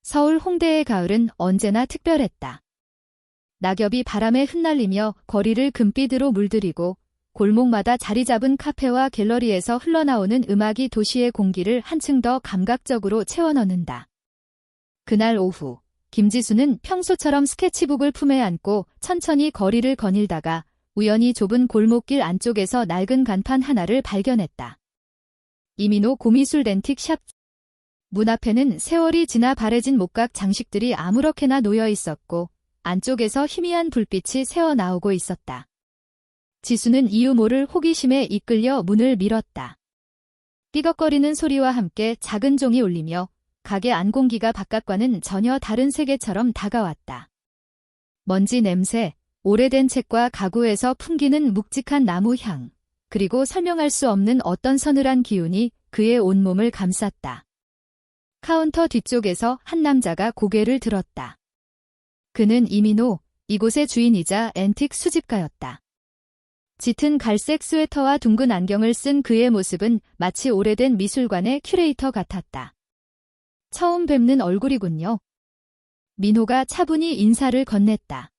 서울 홍대의 가을은 언제나 특별했다. 낙엽이 바람에 흩날리며 거리를 금빛으로 물들이고 골목마다 자리 잡은 카페와 갤러리에서 흘러나오는 음악이 도시의 공기를 한층 더 감각적으로 채워넣는다. 그날 오후, 김지수는 평소처럼 스케치북을 품에 안고 천천히 거리를 거닐다가 우연히 좁은 골목길 안쪽에서 낡은 간판 하나를 발견했다. 이민호 고미술 렌틱 샵. 문 앞에는 세월이 지나 바래진 목각 장식들이 아무렇게나 놓여 있었고 안쪽에서 희미한 불빛이 새어나오고 있었다. 지수는 이유 모를 호기심에 이끌려 문을 밀었다. 삐걱거리는 소리와 함께 작은 종이 울리며 가게 안 공기가 바깥과는 전혀 다른 세계처럼 다가왔다. 먼지 냄새, 오래된 책과 가구에서 풍기는 묵직한 나무 향, 그리고 설명할 수 없는 어떤 서늘한 기운이 그의 온몸을 감쌌다. 카운터 뒤쪽에서 한 남자가 고개를 들었다. 그는 이민호, 이곳의 주인이자 앤틱 수집가였다. 짙은 갈색 스웨터와 둥근 안경을 쓴 그의 모습은 마치 오래된 미술관의 큐레이터 같았다. 처음 뵙는 얼굴이군요. 민호가 차분히 인사를 건넸다.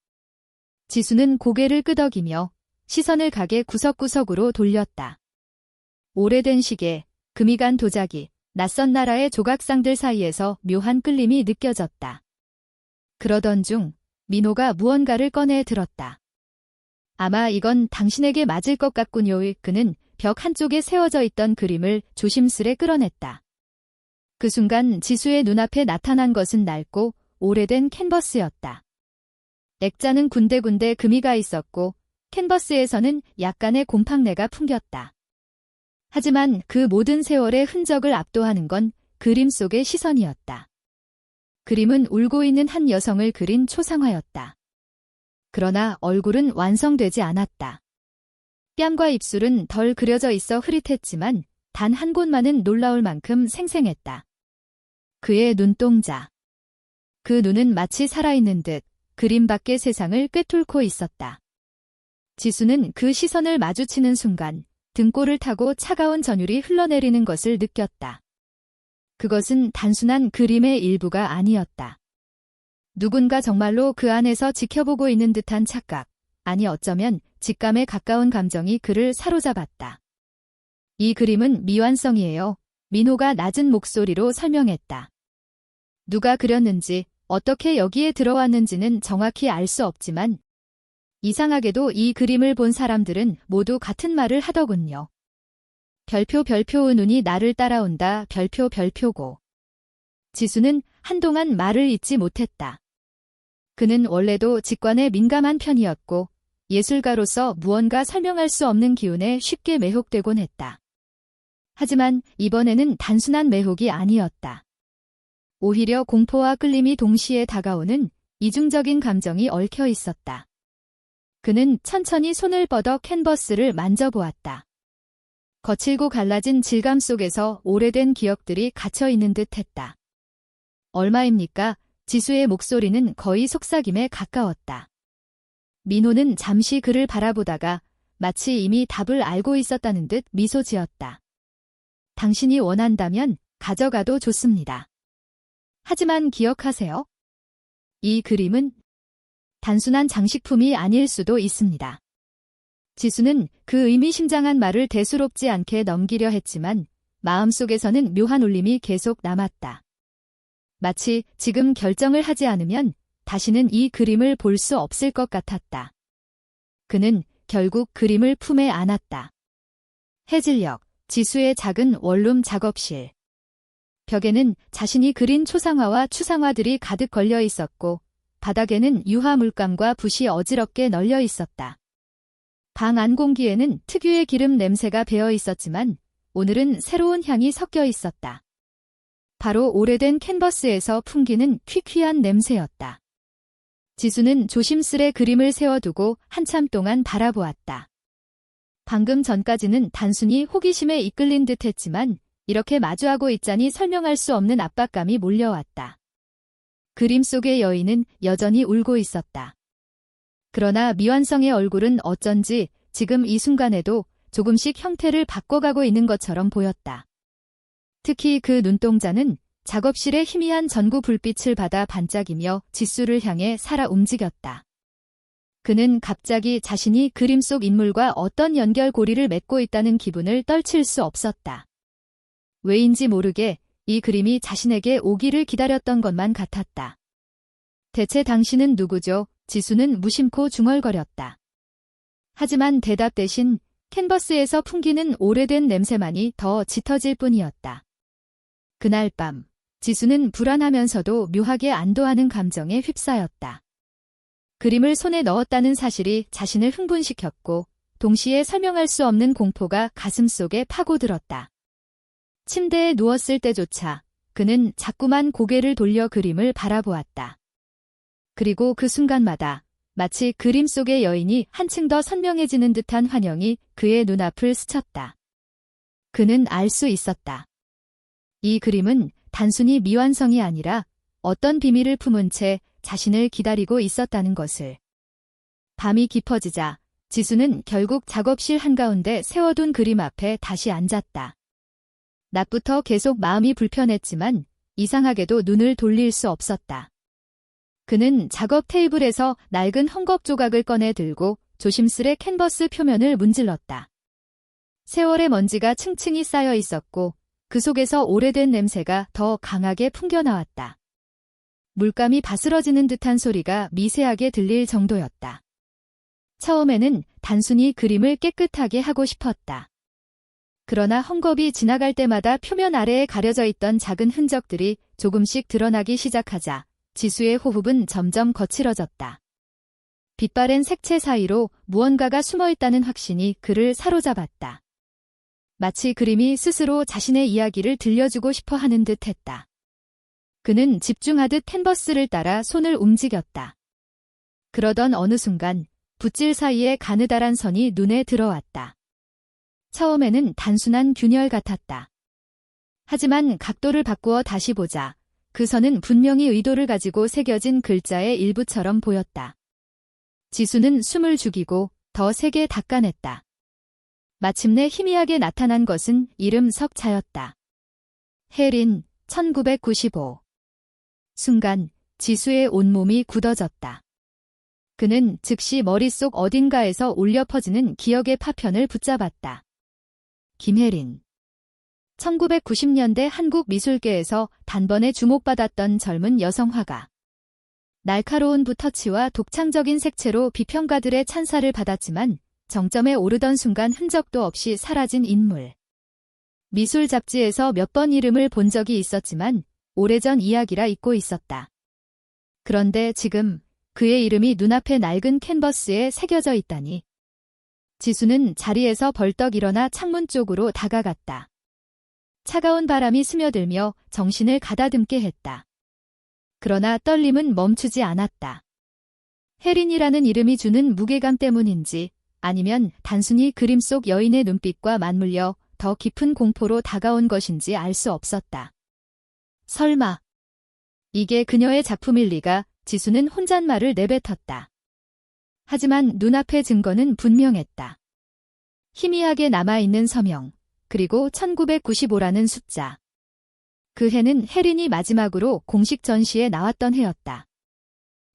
지수는 고개를 끄덕이며 시선을 가게 구석구석으로 돌렸다. 오래된 시계, 금이 간 도자기, 낯선 나라의 조각상들 사이에서 묘한 끌림이 느껴졌다. 그러던 중 민호가 무언가를 꺼내 들었다. 아마 이건 당신에게 맞을 것 같군요. 그는 벽 한쪽에 세워져 있던 그림을 조심스레 끌어냈다. 그 순간 지수의 눈앞에 나타난 것은 낡고 오래된 캔버스였다. 액자는 군데군데 금이 가 있었고 캔버스에서는 약간의 곰팡내가 풍겼다. 하지만 그 모든 세월의 흔적을 압도하는 건 그림 속의 시선이었다. 그림은 울고 있는 한 여성을 그린 초상화였다. 그러나 얼굴은 완성되지 않았다. 뺨과 입술은 덜 그려져 있어 흐릿했지만 단 한 곳만은 놀라울 만큼 생생했다. 그의 눈동자. 그 눈은 마치 살아있는 듯 그림 밖의 세상을 꿰뚫고 있었다. 지수는 그 시선을 마주치는 순간 등골을 타고 차가운 전율이 흘러내리는 것을 느꼈다. 그것은 단순한 그림의 일부가 아니었다. 누군가 정말로 그 안에서 지켜보고 있는 듯한 착각, 아니 어쩌면 직감에 가까운 감정이 그를 사로잡았다. 이 그림은 미완성이에요. 민호가 낮은 목소리로 설명했다. 누가 그렸는지, 어떻게 여기에 들어왔는지는 정확히 알 수 없지만 이상하게도 이 그림을 본 사람들은 모두 같은 말을 하더군요. 별표의 눈이 나를 따라온다. 별표고. 지수는 한동안 말을 잇지 못했다. 그는 원래도 직관에 민감한 편이었고 예술가로서 무언가 설명할 수 없는 기운에 쉽게 매혹되곤 했다. 하지만 이번에는 단순한 매혹이 아니었다. 오히려 공포와 끌림이 동시에 다가오는 이중적인 감정이 얽혀 있었다. 그는 천천히 손을 뻗어 캔버스를 만져보았다. 거칠고 갈라진 질감 속에서 오래된 기억들이 갇혀있는 듯했다. 얼마입니까? 지수의 목소리는 거의 속삭임에 가까웠다. 민호는 잠시 그를 바라보다가 마치 이미 답을 알고 있었다는 듯 미소 지었다. 당신이 원한다면 가져가도 좋습니다. 하지만 기억하세요. 이 그림은 단순한 장식품이 아닐 수도 있습니다. 지수는 그 의미심장한 말을 대수롭지 않게 넘기려 했지만 마음속에서는 묘한 울림이 계속 남았다. 마치 지금 결정을 하지 않으면 다시는 이 그림을 볼 수 없을 것 같았다. 그는 결국 그림을 품에 안았다. 해질녘, 지수의 작은 원룸 작업실. 벽에는 자신이 그린 초상화와 추상화들이 가득 걸려 있었고 바닥에는 유화 물감과 붓이 어지럽게 널려 있었다. 방 안 공기에는 특유의 기름 냄새가 배어 있었지만 오늘은 새로운 향이 섞여 있었다. 바로 오래된 캔버스에서 풍기는 퀴퀴한 냄새였다. 지수는 조심스레 그림을 세워두고 한참 동안 바라보았다. 방금 전까지는 단순히 호기심에 이끌린 듯했지만 이렇게 마주하고 있자니 설명할 수 없는 압박감이 몰려왔다. 그림 속의 여인은 여전히 울고 있었다. 그러나 미완성의 얼굴은 어쩐지 지금 이 순간에도 조금씩 형태를 바꿔가고 있는 것처럼 보였다. 특히 그 눈동자는 작업실의 희미한 전구 불빛을 받아 반짝이며 지수를 향해 살아 움직였다. 그는 갑자기 자신이 그림 속 인물과 어떤 연결고리를 맺고 있다는 기분을 떨칠 수 없었다. 왜인지 모르게 이 그림이 자신에게 오기를 기다렸던 것만 같았다. 대체 당신은 누구죠? 지수는 무심코 중얼거렸다. 하지만 대답 대신 캔버스에서 풍기는 오래된 냄새만이 더 짙어질 뿐이었다. 그날 밤, 지수는 불안하면서도 묘하게 안도하는 감정에 휩싸였다. 그림을 손에 넣었다는 사실이 자신을 흥분시켰고 동시에 설명할 수 없는 공포가 가슴속에 파고들었다. 침대에 누웠을 때조차 그는 자꾸만 고개를 돌려 그림을 바라보았다. 그리고 그 순간마다 마치 그림 속의 여인이 한층 더 선명해지는 듯한 환영이 그의 눈앞을 스쳤다. 그는 알 수 있었다. 이 그림은 단순히 미완성이 아니라 어떤 비밀을 품은 채 자신을 기다리고 있었다는 것을. 밤이 깊어지자 지수는 결국 작업실 한가운데 세워둔 그림 앞에 다시 앉았다. 낮부터 계속 마음이 불편했지만 이상하게도 눈을 돌릴 수 없었다. 그는 작업 테이블에서 낡은 헝겊 조각을 꺼내 들고 조심스레 캔버스 표면을 문질렀다. 세월의 먼지가 층층이 쌓여 있었고 그 속에서 오래된 냄새가 더 강하게 풍겨나왔다. 물감이 바스러지는 듯한 소리가 미세하게 들릴 정도였다. 처음에는 단순히 그림을 깨끗하게 하고 싶었다. 그러나 헝겊이 지나갈 때마다 표면 아래에 가려져 있던 작은 흔적들이 조금씩 드러나기 시작하자 지수의 호흡은 점점 거칠어졌다. 빛바랜 색채 사이로 무언가가 숨어있다는 확신이 그를 사로잡았다. 마치 그림이 스스로 자신의 이야기를 들려주고 싶어 하는 듯 했다. 그는 집중하듯 캔버스를 따라 손을 움직였다. 그러던 어느 순간 붓질 사이에 가느다란 선이 눈에 들어왔다. 처음에는 단순한 균열 같았다. 하지만 각도를 바꾸어 다시 보자 그 선은 분명히 의도를 가지고 새겨진 글자의 일부처럼 보였다. 지수는 숨을 죽이고 더 세게 닦아냈다. 마침내 희미하게 나타난 것은 이름 석자였다. 해린 1995. 순간 지수의 온몸이 굳어졌다. 그는 즉시 머릿속 어딘가에서 울려 퍼지는 기억의 파편을 붙잡았다. 김혜린. 1990년대 한국 미술계에서 단번에 주목받았던 젊은 여성 화가. 날카로운 붓터치와 독창적인 색채로 비평가들의 찬사를 받았지만 정점에 오르던 순간 흔적도 없이 사라진 인물. 미술 잡지에서 몇 번 이름을 본 적이 있었지만 오래전 이야기라 잊고 있었다. 그런데 지금 그의 이름이 눈앞의 낡은 캔버스에 새겨져 있다니. 지수는 자리에서 벌떡 일어나 창문 쪽으로 다가갔다. 차가운 바람이 스며들며 정신을 가다듬게 했다. 그러나 떨림은 멈추지 않았다. 혜린이라는 이름이 주는 무게감 때문인지 아니면 단순히 그림 속 여인의 눈빛과 맞물려 더 깊은 공포로 다가온 것인지 알 수 없었다. 설마 이게 그녀의 작품일 리가. 지수는 혼잣말을 내뱉었다. 하지만 눈앞의 증거는 분명했다. 희미하게 남아있는 서명, 그리고 1995라는 숫자. 그 해는 혜린이 마지막으로 공식 전시에 나왔던 해였다.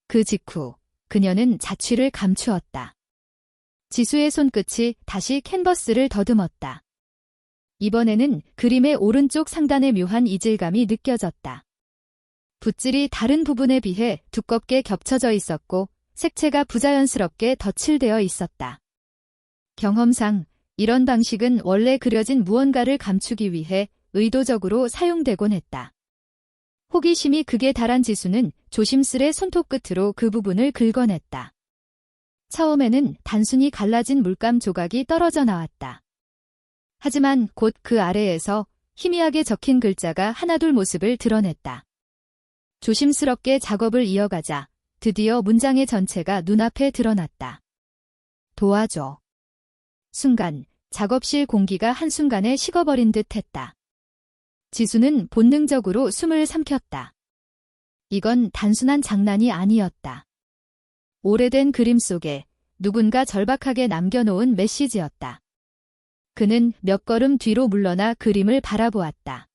그 직후 그녀는 자취를 감추었다. 지수의 손끝이 다시 캔버스를 더듬었다. 이번에는 그림의 오른쪽 상단의 묘한 이질감이 느껴졌다. 붓질이 다른 부분에 비해 두껍게 겹쳐져 있었고 색채가 부자연스럽게 덧칠되어 있었다. 경험상 이런 방식은 원래 그려진 무언가를 감추기 위해 의도적으로 사용되곤 했다. 호기심이 극에 달한 지수는 조심스레 손톱 끝으로 그 부분을 긁어냈다. 처음에는 단순히 갈라진 물감 조각이 떨어져 나왔다. 하지만 곧 그 아래에서 희미하게 적힌 글자가 하나둘 모습을 드러냈다. 조심스럽게 작업을 이어가자 드디어 문장의 전체가 눈앞에 드러났다. 도와줘. 순간 작업실 공기가 한순간에 식어버린 듯 했다. 지수는 본능적으로 숨을 삼켰다. 이건 단순한 장난이 아니었다. 오래된 그림 속에 누군가 절박하게 남겨놓은 메시지였다. 그는 몇 걸음 뒤로 물러나 그림을 바라보았다.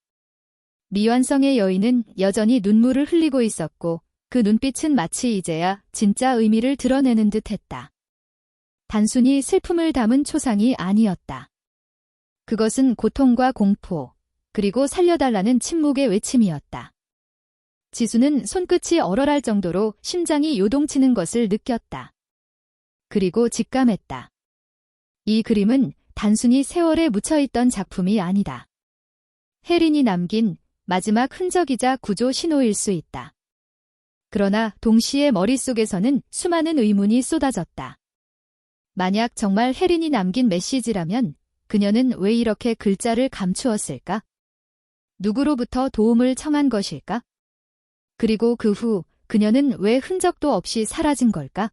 미완성의 여인은 여전히 눈물을 흘리고 있었고 그 눈빛은 마치 이제야 진짜 의미를 드러내는 듯했다. 단순히 슬픔을 담은 초상이 아니었다. 그것은 고통과 공포, 그리고 살려달라는 침묵의 외침이었다. 지수는 손끝이 얼얼할 정도로 심장이 요동치는 것을 느꼈다. 그리고 직감했다. 이 그림은 단순히 세월에 묻혀있던 작품이 아니다. 혜린이 남긴 마지막 흔적이자 구조 신호일 수 있다. 그러나 동시에 머릿속에서는 수많은 의문이 쏟아졌다. 만약 정말 혜린이 남긴 메시지라면 그녀는 왜 이렇게 글자를 감추었을까? 누구로부터 도움을 청한 것일까? 그리고 그 후 그녀는 왜 흔적도 없이 사라진 걸까?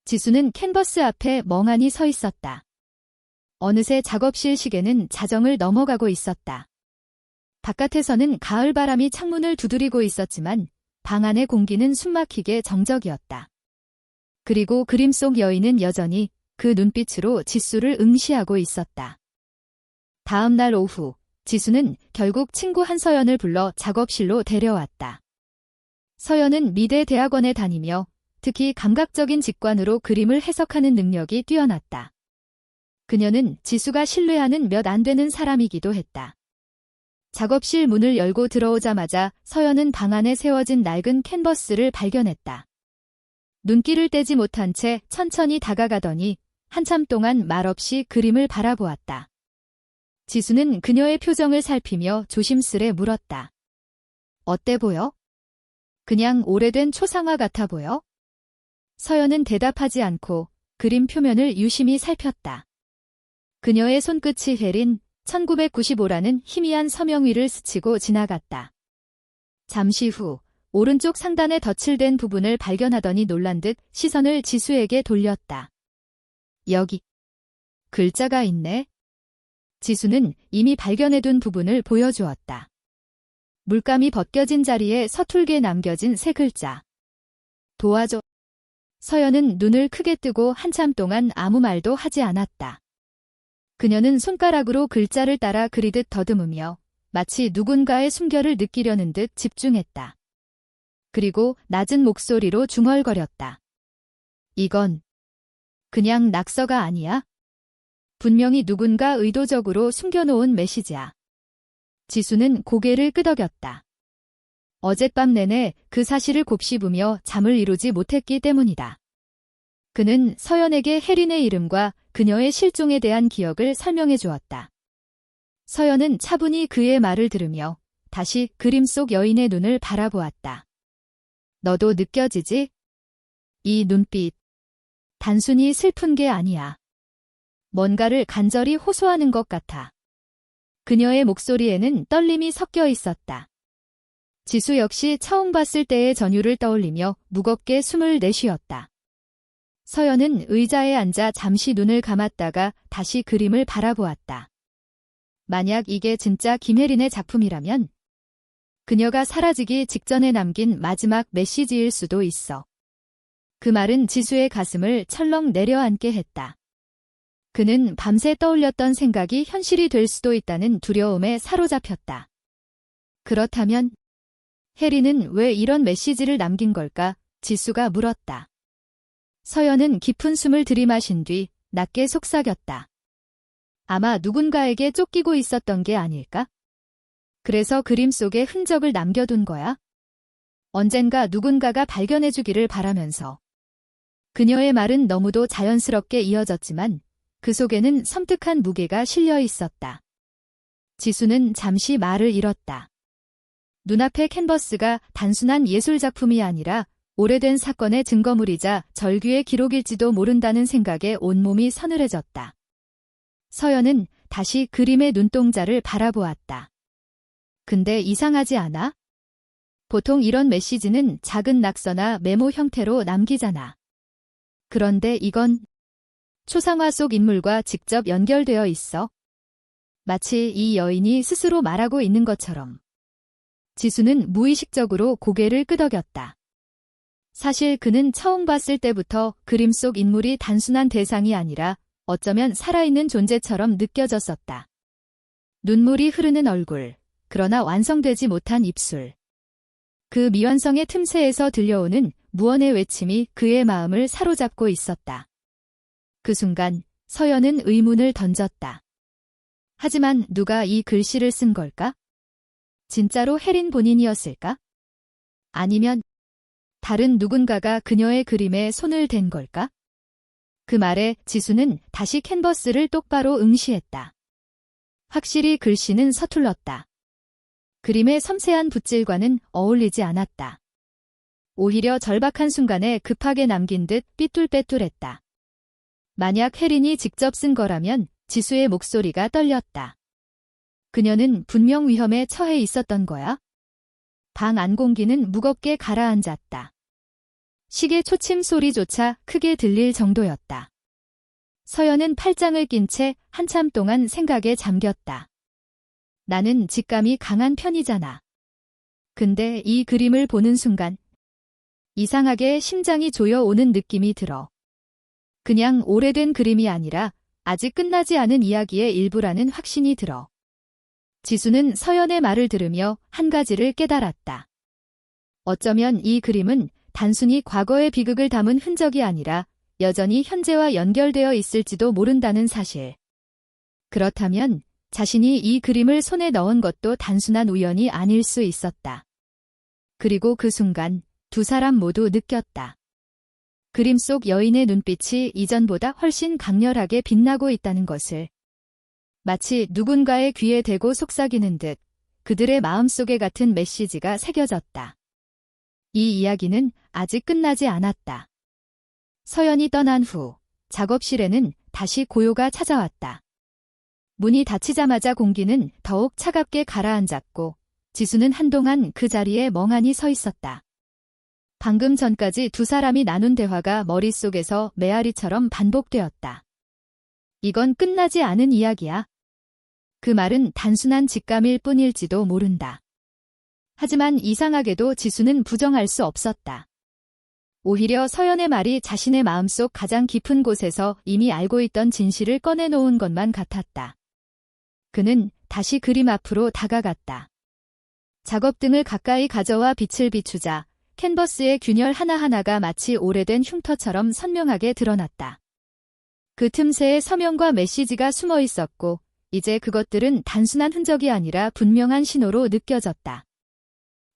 지수는 캔버스 앞에 멍하니 서 있었다. 어느새 작업실 시계는 자정을 넘어가고 있었다. 바깥에서는 가을바람이 창문을 두드리고 있었지만 방 안의 공기는 숨막히게 정적이었다. 그리고 그림 속 여인은 여전히 그 눈빛으로 지수를 응시하고 있었다. 다음 날 오후, 지수는 결국 친구 한서연을 불러 작업실로 데려왔다. 서연은 미대 대학원에 다니며 특히 감각적인 직관으로 그림을 해석하는 능력이 뛰어났다. 그녀는 지수가 신뢰하는 몇 안 되는 사람이기도 했다. 작업실 문을 열고 들어오자마자 서연은 방 안에 세워진 낡은 캔버스를 발견했다. 눈길을 떼지 못한 채 천천히 다가가더니 한참 동안 말없이 그림을 바라보았다. 지수는 그녀의 표정을 살피며 조심스레 물었다. 어때 보여? 그냥 오래된 초상화 같아 보여? 서연은 대답하지 않고 그림 표면을 유심히 살폈다. 그녀의 손끝이 헤린 1995라는 희미한 서명 위를 스치고 지나갔다. 잠시 후 오른쪽 상단에 덧칠된 부분을 발견하더니 놀란 듯 시선을 지수에게 돌렸다. 여기 글자가 있네. 지수는 이미 발견해둔 부분을 보여주었다. 물감이 벗겨진 자리에 서툴게 남겨진 세 글자. 도와줘. 서연은 눈을 크게 뜨고 한참 동안 아무 말도 하지 않았다. 그녀는 손가락으로 글자를 따라 그리듯 더듬으며 마치 누군가의 숨결을 느끼려는 듯 집중했다. 그리고 낮은 목소리로 중얼거렸다. 이건 그냥 낙서가 아니야? 분명히 누군가 의도적으로 숨겨놓은 메시지야. 지수는 고개를 끄덕였다. 어젯밤 내내 그 사실을 곱씹으며 잠을 이루지 못했기 때문이다. 그는 서연에게 혜린의 이름과 그녀의 실종에 대한 기억을 설명해 주었다. 서연은 차분히 그의 말을 들으며 다시 그림 속 여인의 눈을 바라보았다. 너도 느껴지지? 이 눈빛. 단순히 슬픈 게 아니야. 뭔가를 간절히 호소하는 것 같아. 그녀의 목소리에는 떨림이 섞여 있었다. 지수 역시 처음 봤을 때의 전율을 떠올리며 무겁게 숨을 내쉬었다. 서연은 의자에 앉아 잠시 눈을 감았다가 다시 그림을 바라보았다. 만약 이게 진짜 김혜린의 작품이라면 그녀가 사라지기 직전에 남긴 마지막 메시지일 수도 있어. 그 말은 지수의 가슴을 철렁 내려앉게 했다. 그는 밤새 떠올렸던 생각이 현실이 될 수도 있다는 두려움에 사로잡혔다. 그렇다면 혜린은 왜 이런 메시지를 남긴 걸까? 지수가 물었다. 서연은 깊은 숨을 들이마신 뒤 낮게 속삭였다. 아마 누군가에게 쫓기고 있었던 게 아닐까? 그래서 그림 속에 흔적을 남겨둔 거야? 언젠가 누군가가 발견해주기를 바라면서. 그녀의 말은 너무도 자연스럽게 이어졌지만 그 속에는 섬뜩한 무게가 실려 있었다. 지수는 잠시 말을 잃었다. 눈앞의 캔버스가 단순한 예술작품이 아니라 오래된 사건의 증거물이자 절규의 기록일지도 모른다는 생각에 온몸이 서늘해졌다. 서연은 다시 그림의 눈동자를 바라보았다. 근데 이상하지 않아? 보통 이런 메시지는 작은 낙서나 메모 형태로 남기잖아. 그런데 이건 초상화 속 인물과 직접 연결되어 있어. 마치 이 여인이 스스로 말하고 있는 것처럼. 지수는 무의식적으로 고개를 끄덕였다. 사실 그는 처음 봤을 때부터 그림 속 인물이 단순한 대상이 아니라 어쩌면 살아있는 존재처럼 느껴졌었다. 눈물이 흐르는 얼굴, 그러나 완성되지 못한 입술. 그 미완성의 틈새에서 들려오는 무언의 외침이 그의 마음을 사로잡고 있었다. 그 순간 서연은 의문을 던졌다. 하지만 누가 이 글씨를 쓴 걸까? 진짜로 혜린 본인이었을까? 아니면 다른 누군가가 그녀의 그림에 손을 댄 걸까? 그 말에 지수는 다시 캔버스를 똑바로 응시했다. 확실히 글씨는 서툴렀다. 그림의 섬세한 붓질과는 어울리지 않았다. 오히려 절박한 순간에 급하게 남긴 듯 삐뚤빼뚤했다. 만약 혜린이 직접 쓴 거라면 지수의 목소리가 떨렸다. 그녀는 분명 위험에 처해 있었던 거야? 방 안 공기는 무겁게 가라앉았다. 시계 초침 소리조차 크게 들릴 정도였다. 서연은 팔짱을 낀 채 한참 동안 생각에 잠겼다. 나는 직감이 강한 편이잖아. 근데 이 그림을 보는 순간 이상하게 심장이 조여오는 느낌이 들어. 그냥 오래된 그림이 아니라 아직 끝나지 않은 이야기의 일부라는 확신이 들어. 지수는 서연의 말을 들으며 한 가지를 깨달았다. 어쩌면 이 그림은 단순히 과거의 비극을 담은 흔적이 아니라 여전히 현재와 연결되어 있을지도 모른다는 사실. 그렇다면 자신이 이 그림을 손에 넣은 것도 단순한 우연이 아닐 수 있었다. 그리고 그 순간 두 사람 모두 느꼈다. 그림 속 여인의 눈빛이 이전보다 훨씬 강렬하게 빛나고 있다는 것을. 마치 누군가의 귀에 대고 속삭이는 듯 그들의 마음속에 같은 메시지가 새겨졌다. 이 이야기는 아직 끝나지 않았다. 서연이 떠난 후 작업실에는 다시 고요가 찾아왔다. 문이 닫히자마자 공기는 더욱 차갑게 가라앉았고 지수는 한동안 그 자리에 멍하니 서 있었다. 방금 전까지 두 사람이 나눈 대화가 머릿속에서 메아리처럼 반복되었다. 이건 끝나지 않은 이야기야. 그 말은 단순한 직감일 뿐일지도 모른다. 하지만 이상하게도 지수는 부정할 수 없었다. 오히려 서연의 말이 자신의 마음속 가장 깊은 곳에서 이미 알고 있던 진실을 꺼내놓은 것만 같았다. 그는 다시 그림 앞으로 다가갔다. 작업등을 가까이 가져와 빛을 비추자 캔버스의 균열 하나하나가 마치 오래된 흉터처럼 선명하게 드러났다. 그 틈새에 서명과 메시지가 숨어 있었고 이제 그것들은 단순한 흔적이 아니라 분명한 신호로 느껴졌다.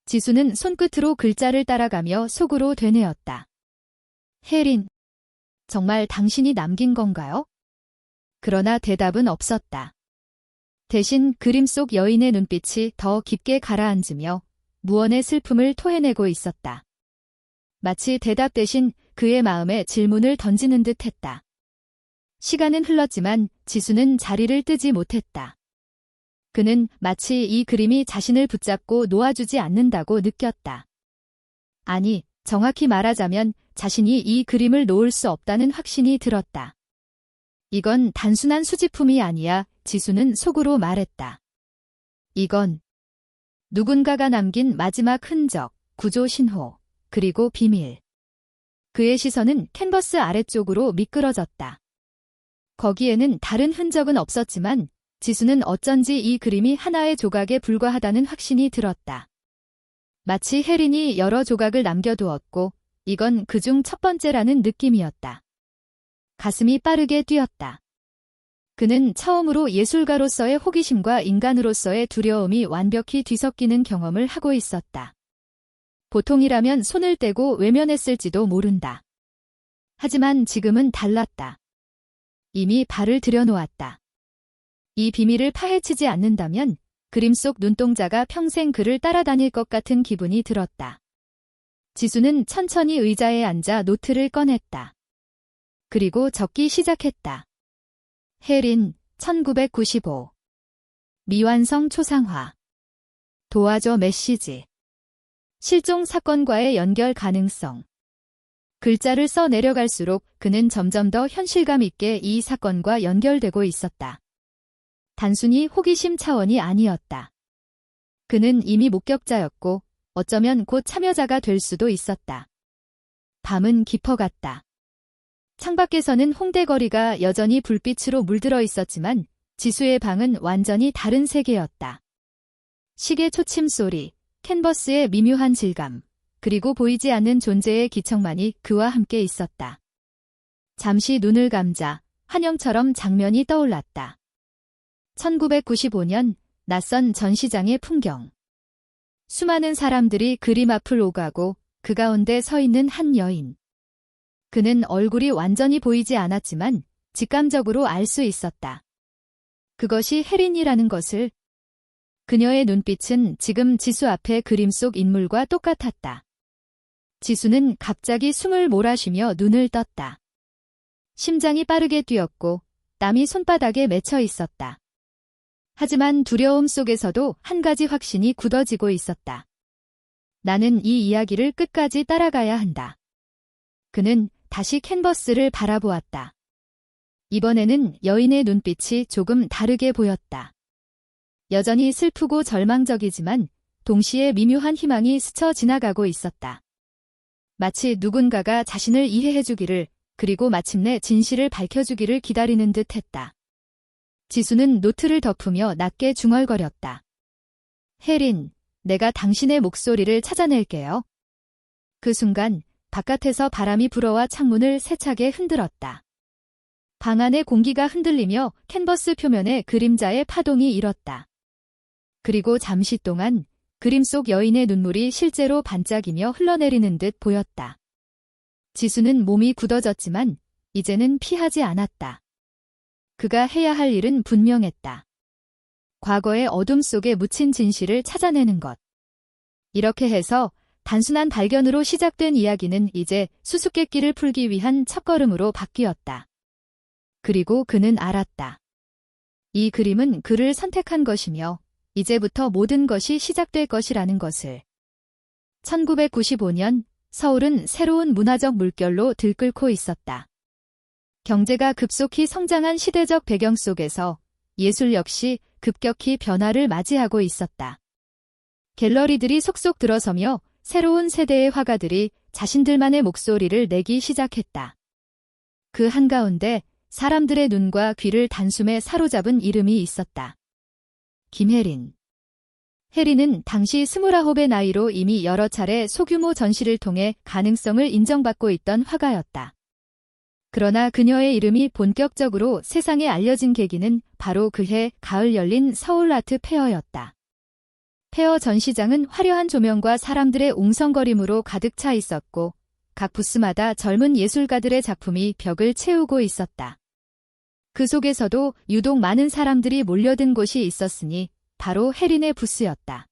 지수는 손끝으로 글자를 따라가며 속으로 되뇌었다. 혜린, 정말 당신이 남긴 건가요? 그러나 대답은 없었다. 대신 그림 속 여인의 눈빛이 더 깊게 가라앉으며 무언의 슬픔을 토해내고 있었다. 마치 대답 대신 그의 마음에 질문을 던지는 듯 했다. 시간은 흘렀지만 지수는 자리를 뜨지 못했다. 그는 마치 이 그림이 자신을 붙잡고 놓아주지 않는다고 느꼈다. 아니, 정확히 말하자면 자신이 이 그림을 놓을 수 없다는 확신이 들었다. 이건 단순한 수집품이 아니야, 지수는 속으로 말했다. 이건 누군가가 남긴 마지막 흔적, 구조 신호, 그리고 비밀. 그의 시선은 캔버스 아래쪽으로 미끄러졌다. 거기에는 다른 흔적은 없었지만 지수는 어쩐지 이 그림이 하나의 조각에 불과하다는 확신이 들었다. 마치 혜린이 여러 조각을 남겨두었고 이건 그중 첫 번째라는 느낌이었다. 가슴이 빠르게 뛰었다. 그는 처음으로 예술가로서의 호기심과 인간으로서의 두려움이 완벽히 뒤섞이는 경험을 하고 있었다. 보통이라면 손을 떼고 외면했을지도 모른다. 하지만 지금은 달랐다. 이미 발을 들여놓았다. 이 비밀을 파헤치지 않는다면 그림 속 눈동자가 평생 그를 따라다닐 것 같은 기분이 들었다. 지수는 천천히 의자에 앉아 노트를 꺼냈다. 그리고 적기 시작했다. 혜린, 1995. 미완성 초상화. 도와줘 메시지. 실종 사건과의 연결 가능성. 글자를 써 내려갈수록 그는 점점 더 현실감 있게 이 사건과 연결되고 있었다. 단순히 호기심 차원이 아니었다. 그는 이미 목격자였고 어쩌면 곧 참여자가 될 수도 있었다. 밤은 깊어갔다. 창밖에서는 홍대거리가 여전히 불빛으로 물들어 있었지만 지수의 방은 완전히 다른 세계였다. 시계 초침 소리, 캔버스의 미묘한 질감, 그리고 보이지 않는 존재의 기척만이 그와 함께 있었다. 잠시 눈을 감자 환영처럼 장면이 떠올랐다. 1995년 낯선 전시장의 풍경. 수많은 사람들이 그림 앞을 오가고 그 가운데 서 있는 한 여인. 그는 얼굴이 완전히 보이지 않았지만 직감적으로 알 수 있었다. 그것이 혜린이라는 것을. 그녀의 눈빛은 지금 지수 앞의 그림 속 인물과 똑같았다. 지수는 갑자기 숨을 몰아쉬며 눈을 떴다. 심장이 빠르게 뛰었고 땀이 손바닥에 맺혀 있었다. 하지만 두려움 속에서도 한 가지 확신이 굳어지고 있었다. 나는 이 이야기를 끝까지 따라가야 한다. 그는 다시 캔버스를 바라보았다. 이번에는 여인의 눈빛이 조금 다르게 보였다. 여전히 슬프고 절망적이지만 동시에 미묘한 희망이 스쳐 지나가고 있었다. 마치 누군가가 자신을 이해해주기를, 그리고 마침내 진실을 밝혀주기를 기다리는 듯 했다. 지수는 노트를 덮으며 낮게 중얼거렸다. 혜린, 내가 당신의 목소리를 찾아낼게요. 그 순간 바깥에서 바람이 불어와 창문을 세차게 흔들었다. 방 안의 공기가 흔들리며 캔버스 표면에 그림자의 파동이 일었다. 그리고 잠시 동안 그림 속 여인의 눈물이 실제로 반짝이며 흘러내리는 듯 보였다. 지수는 몸이 굳어졌지만 이제는 피하지 않았다. 그가 해야 할 일은 분명했다. 과거의 어둠 속에 묻힌 진실을 찾아내는 것. 이렇게 해서 단순한 발견으로 시작된 이야기는 이제 수수께끼를 풀기 위한 첫걸음으로 바뀌었다. 그리고 그는 알았다. 이 그림은 그를 선택한 것이며 이제부터 모든 것이 시작될 것이라는 것을. 1995년 서울은 새로운 문화적 물결로 들끓고 있었다. 경제가 급속히 성장한 시대적 배경 속에서 예술 역시 급격히 변화를 맞이하고 있었다. 갤러리들이 속속 들어서며 새로운 세대의 화가들이 자신들만의 목소리를 내기 시작했다. 그 한가운데 사람들의 눈과 귀를 단숨에 사로잡은 이름이 있었다. 김혜린. 혜린은 당시 29의 나이로 이미 여러 차례 소규모 전시를 통해 가능성을 인정받고 있던 화가였다. 그러나 그녀의 이름이 본격적으로 세상에 알려진 계기는 바로 그해 가을 열린 서울 아트 페어였다. 페어 전시장은 화려한 조명과 사람들의 웅성거림으로 가득 차 있었고 각 부스마다 젊은 예술가들의 작품이 벽을 채우고 있었다. 그 속에서도 유독 많은 사람들이 몰려든 곳이 있었으니 바로 혜린의 부스였다.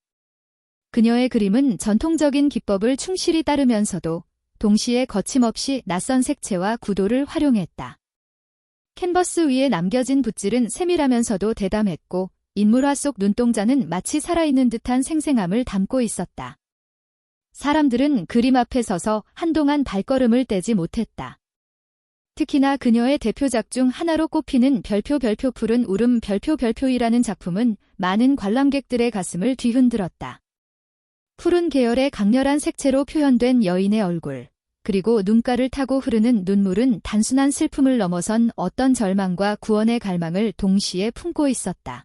그녀의 그림은 전통적인 기법을 충실히 따르면서도 동시에 거침없이 낯선 색채와 구도를 활용했다. 캔버스 위에 남겨진 붓질은 세밀하면서도 대담했고 인물화 속 눈동자는 마치 살아있는 듯한 생생함을 담고 있었다. 사람들은 그림 앞에 서서 한동안 발걸음을 떼지 못했다. 특히나 그녀의 대표작 중 하나로 꼽히는 별표 푸른 울음 별표이라는 작품은 많은 관람객들의 가슴을 뒤흔들었다. 푸른 계열의 강렬한 색채로 표현된 여인의 얼굴, 그리고 눈가를 타고 흐르는 눈물은 단순한 슬픔을 넘어선 어떤 절망과 구원의 갈망을 동시에 품고 있었다.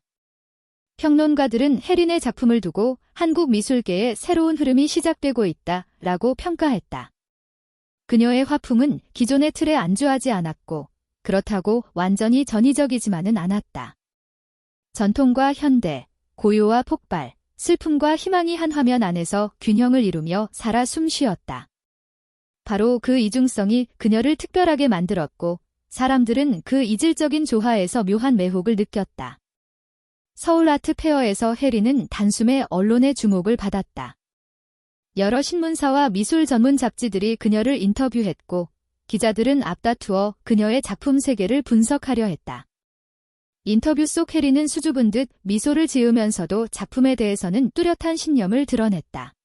평론가들은 혜린의 작품을 두고 한국 미술계의 새로운 흐름이 시작되고 있다라고 평가했다. 그녀의 화풍은 기존의 틀에 안주하지 않았고 그렇다고 완전히 전위적이지만은 않았다. 전통과 현대, 고요와 폭발, 슬픔과 희망이 한 화면 안에서 균형을 이루며 살아 숨쉬었다. 바로 그 이중성이 그녀를 특별하게 만들었고 사람들은 그 이질적인 조화에서 묘한 매혹을 느꼈다. 서울 아트 페어에서 혜린은 단숨에 언론의 주목을 받았다. 여러 신문사와 미술 전문 잡지들이 그녀를 인터뷰했고 기자들은 앞다투어 그녀의 작품 세계를 분석하려 했다. 인터뷰 속 혜린은 수줍은 듯 미소를 지으면서도 작품에 대해서는 뚜렷한 신념을 드러냈다.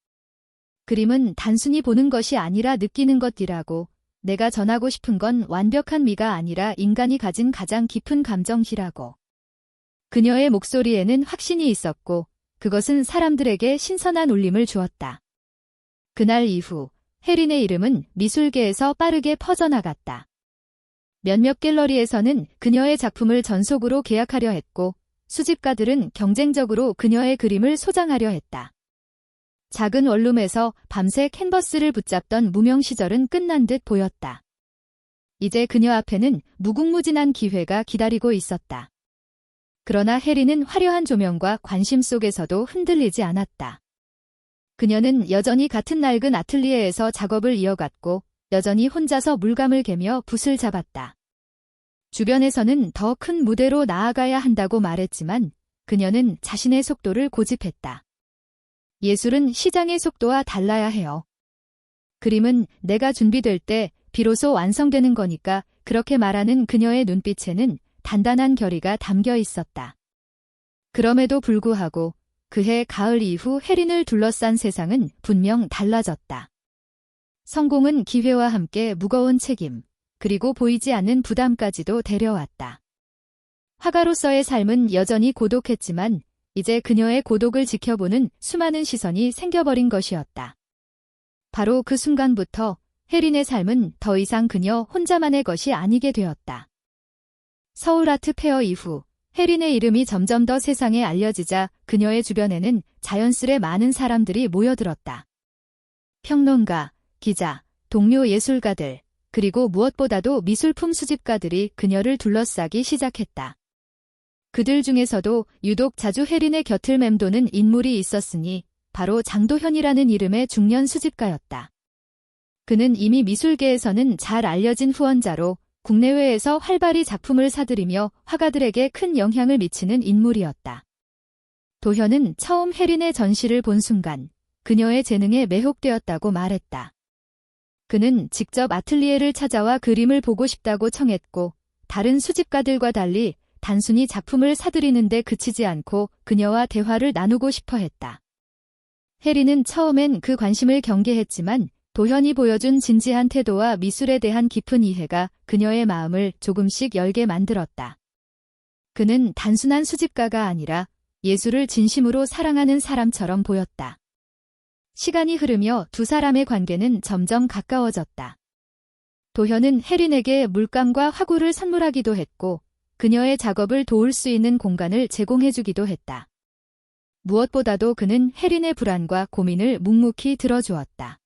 그림은 단순히 보는 것이 아니라 느끼는 것이라고, 내가 전하고 싶은 건 완벽한 미가 아니라 인간이 가진 가장 깊은 감정이라고. 그녀의 목소리에는 확신이 있었고 그것은 사람들에게 신선한 울림을 주었다. 그날 이후 혜린의 이름은 미술계에서 빠르게 퍼져나갔다. 몇몇 갤러리에서는 그녀의 작품을 전속으로 계약하려 했고 수집가들은 경쟁적으로 그녀의 그림을 소장하려 했다. 작은 원룸에서 밤새 캔버스를 붙잡던 무명 시절은 끝난 듯 보였다. 이제 그녀 앞에는 무궁무진한 기회가 기다리고 있었다. 그러나 해리는 화려한 조명과 관심 속에서도 흔들리지 않았다. 그녀는 여전히 같은 낡은 아틀리에에서 작업을 이어갔고 여전히 혼자서 물감을 개며 붓을 잡았다. 주변에서는 더 큰 무대로 나아가야 한다고 말했지만 그녀는 자신의 속도를 고집했다. 예술은 시장의 속도와 달라야 해요. 그림은 내가 준비될 때 비로소 완성되는 거니까 그렇게 말하는 그녀의 눈빛에는 단단한 결의가 담겨 있었다. 그럼에도 불구하고 그해 가을 이후 해린을 둘러싼 세상은 분명 달라졌다. 성공은 기회와 함께 무거운 책임, 그리고 보이지 않는 부담까지도 데려왔다. 화가로서의 삶은 여전히 고독했지만 이제 그녀의 고독을 지켜보는 수많은 시선이 생겨버린 것이었다. 바로 그 순간부터 해린의 삶은 더 이상 그녀 혼자만의 것이 아니게 되었다. 서울 아트 페어 이후 해린의 이름이 점점 더 세상에 알려지자 그녀의 주변에는 자연스레 많은 사람들이 모여들었다. 평론가, 기자, 동료 예술가들, 그리고 무엇보다도 미술품 수집가들이 그녀를 둘러싸기 시작했다. 그들 중에서도 유독 자주 해린의 곁을 맴도는 인물이 있었으니 바로 장도현이라는 이름의 중년 수집가였다. 그는 이미 미술계에서는 잘 알려진 후원자로 국내외에서 활발히 작품을 사들이며 화가들에게 큰 영향을 미치는 인물이었다. 도현은 처음 해린의 전시를 본 순간 그녀의 재능에 매혹되었다고 말했다. 그는 직접 아틀리에를 찾아와 그림을 보고 싶다고 청했고 다른 수집가들과 달리 단순히 작품을 사들이는 데 그치지 않고 그녀와 대화를 나누고 싶어 했다. 해린은 처음엔 그 관심을 경계했지만 도현이 보여준 진지한 태도와 미술에 대한 깊은 이해가 그녀의 마음을 조금씩 열게 만들었다. 그는 단순한 수집가가 아니라 예술을 진심으로 사랑하는 사람처럼 보였다. 시간이 흐르며 두 사람의 관계는 점점 가까워졌다. 도현은 해린에게 물감과 화구를 선물하기도 했고 그녀의 작업을 도울 수 있는 공간을 제공해주기도 했다. 무엇보다도 그는 해린의 불안과 고민을 묵묵히 들어주었다.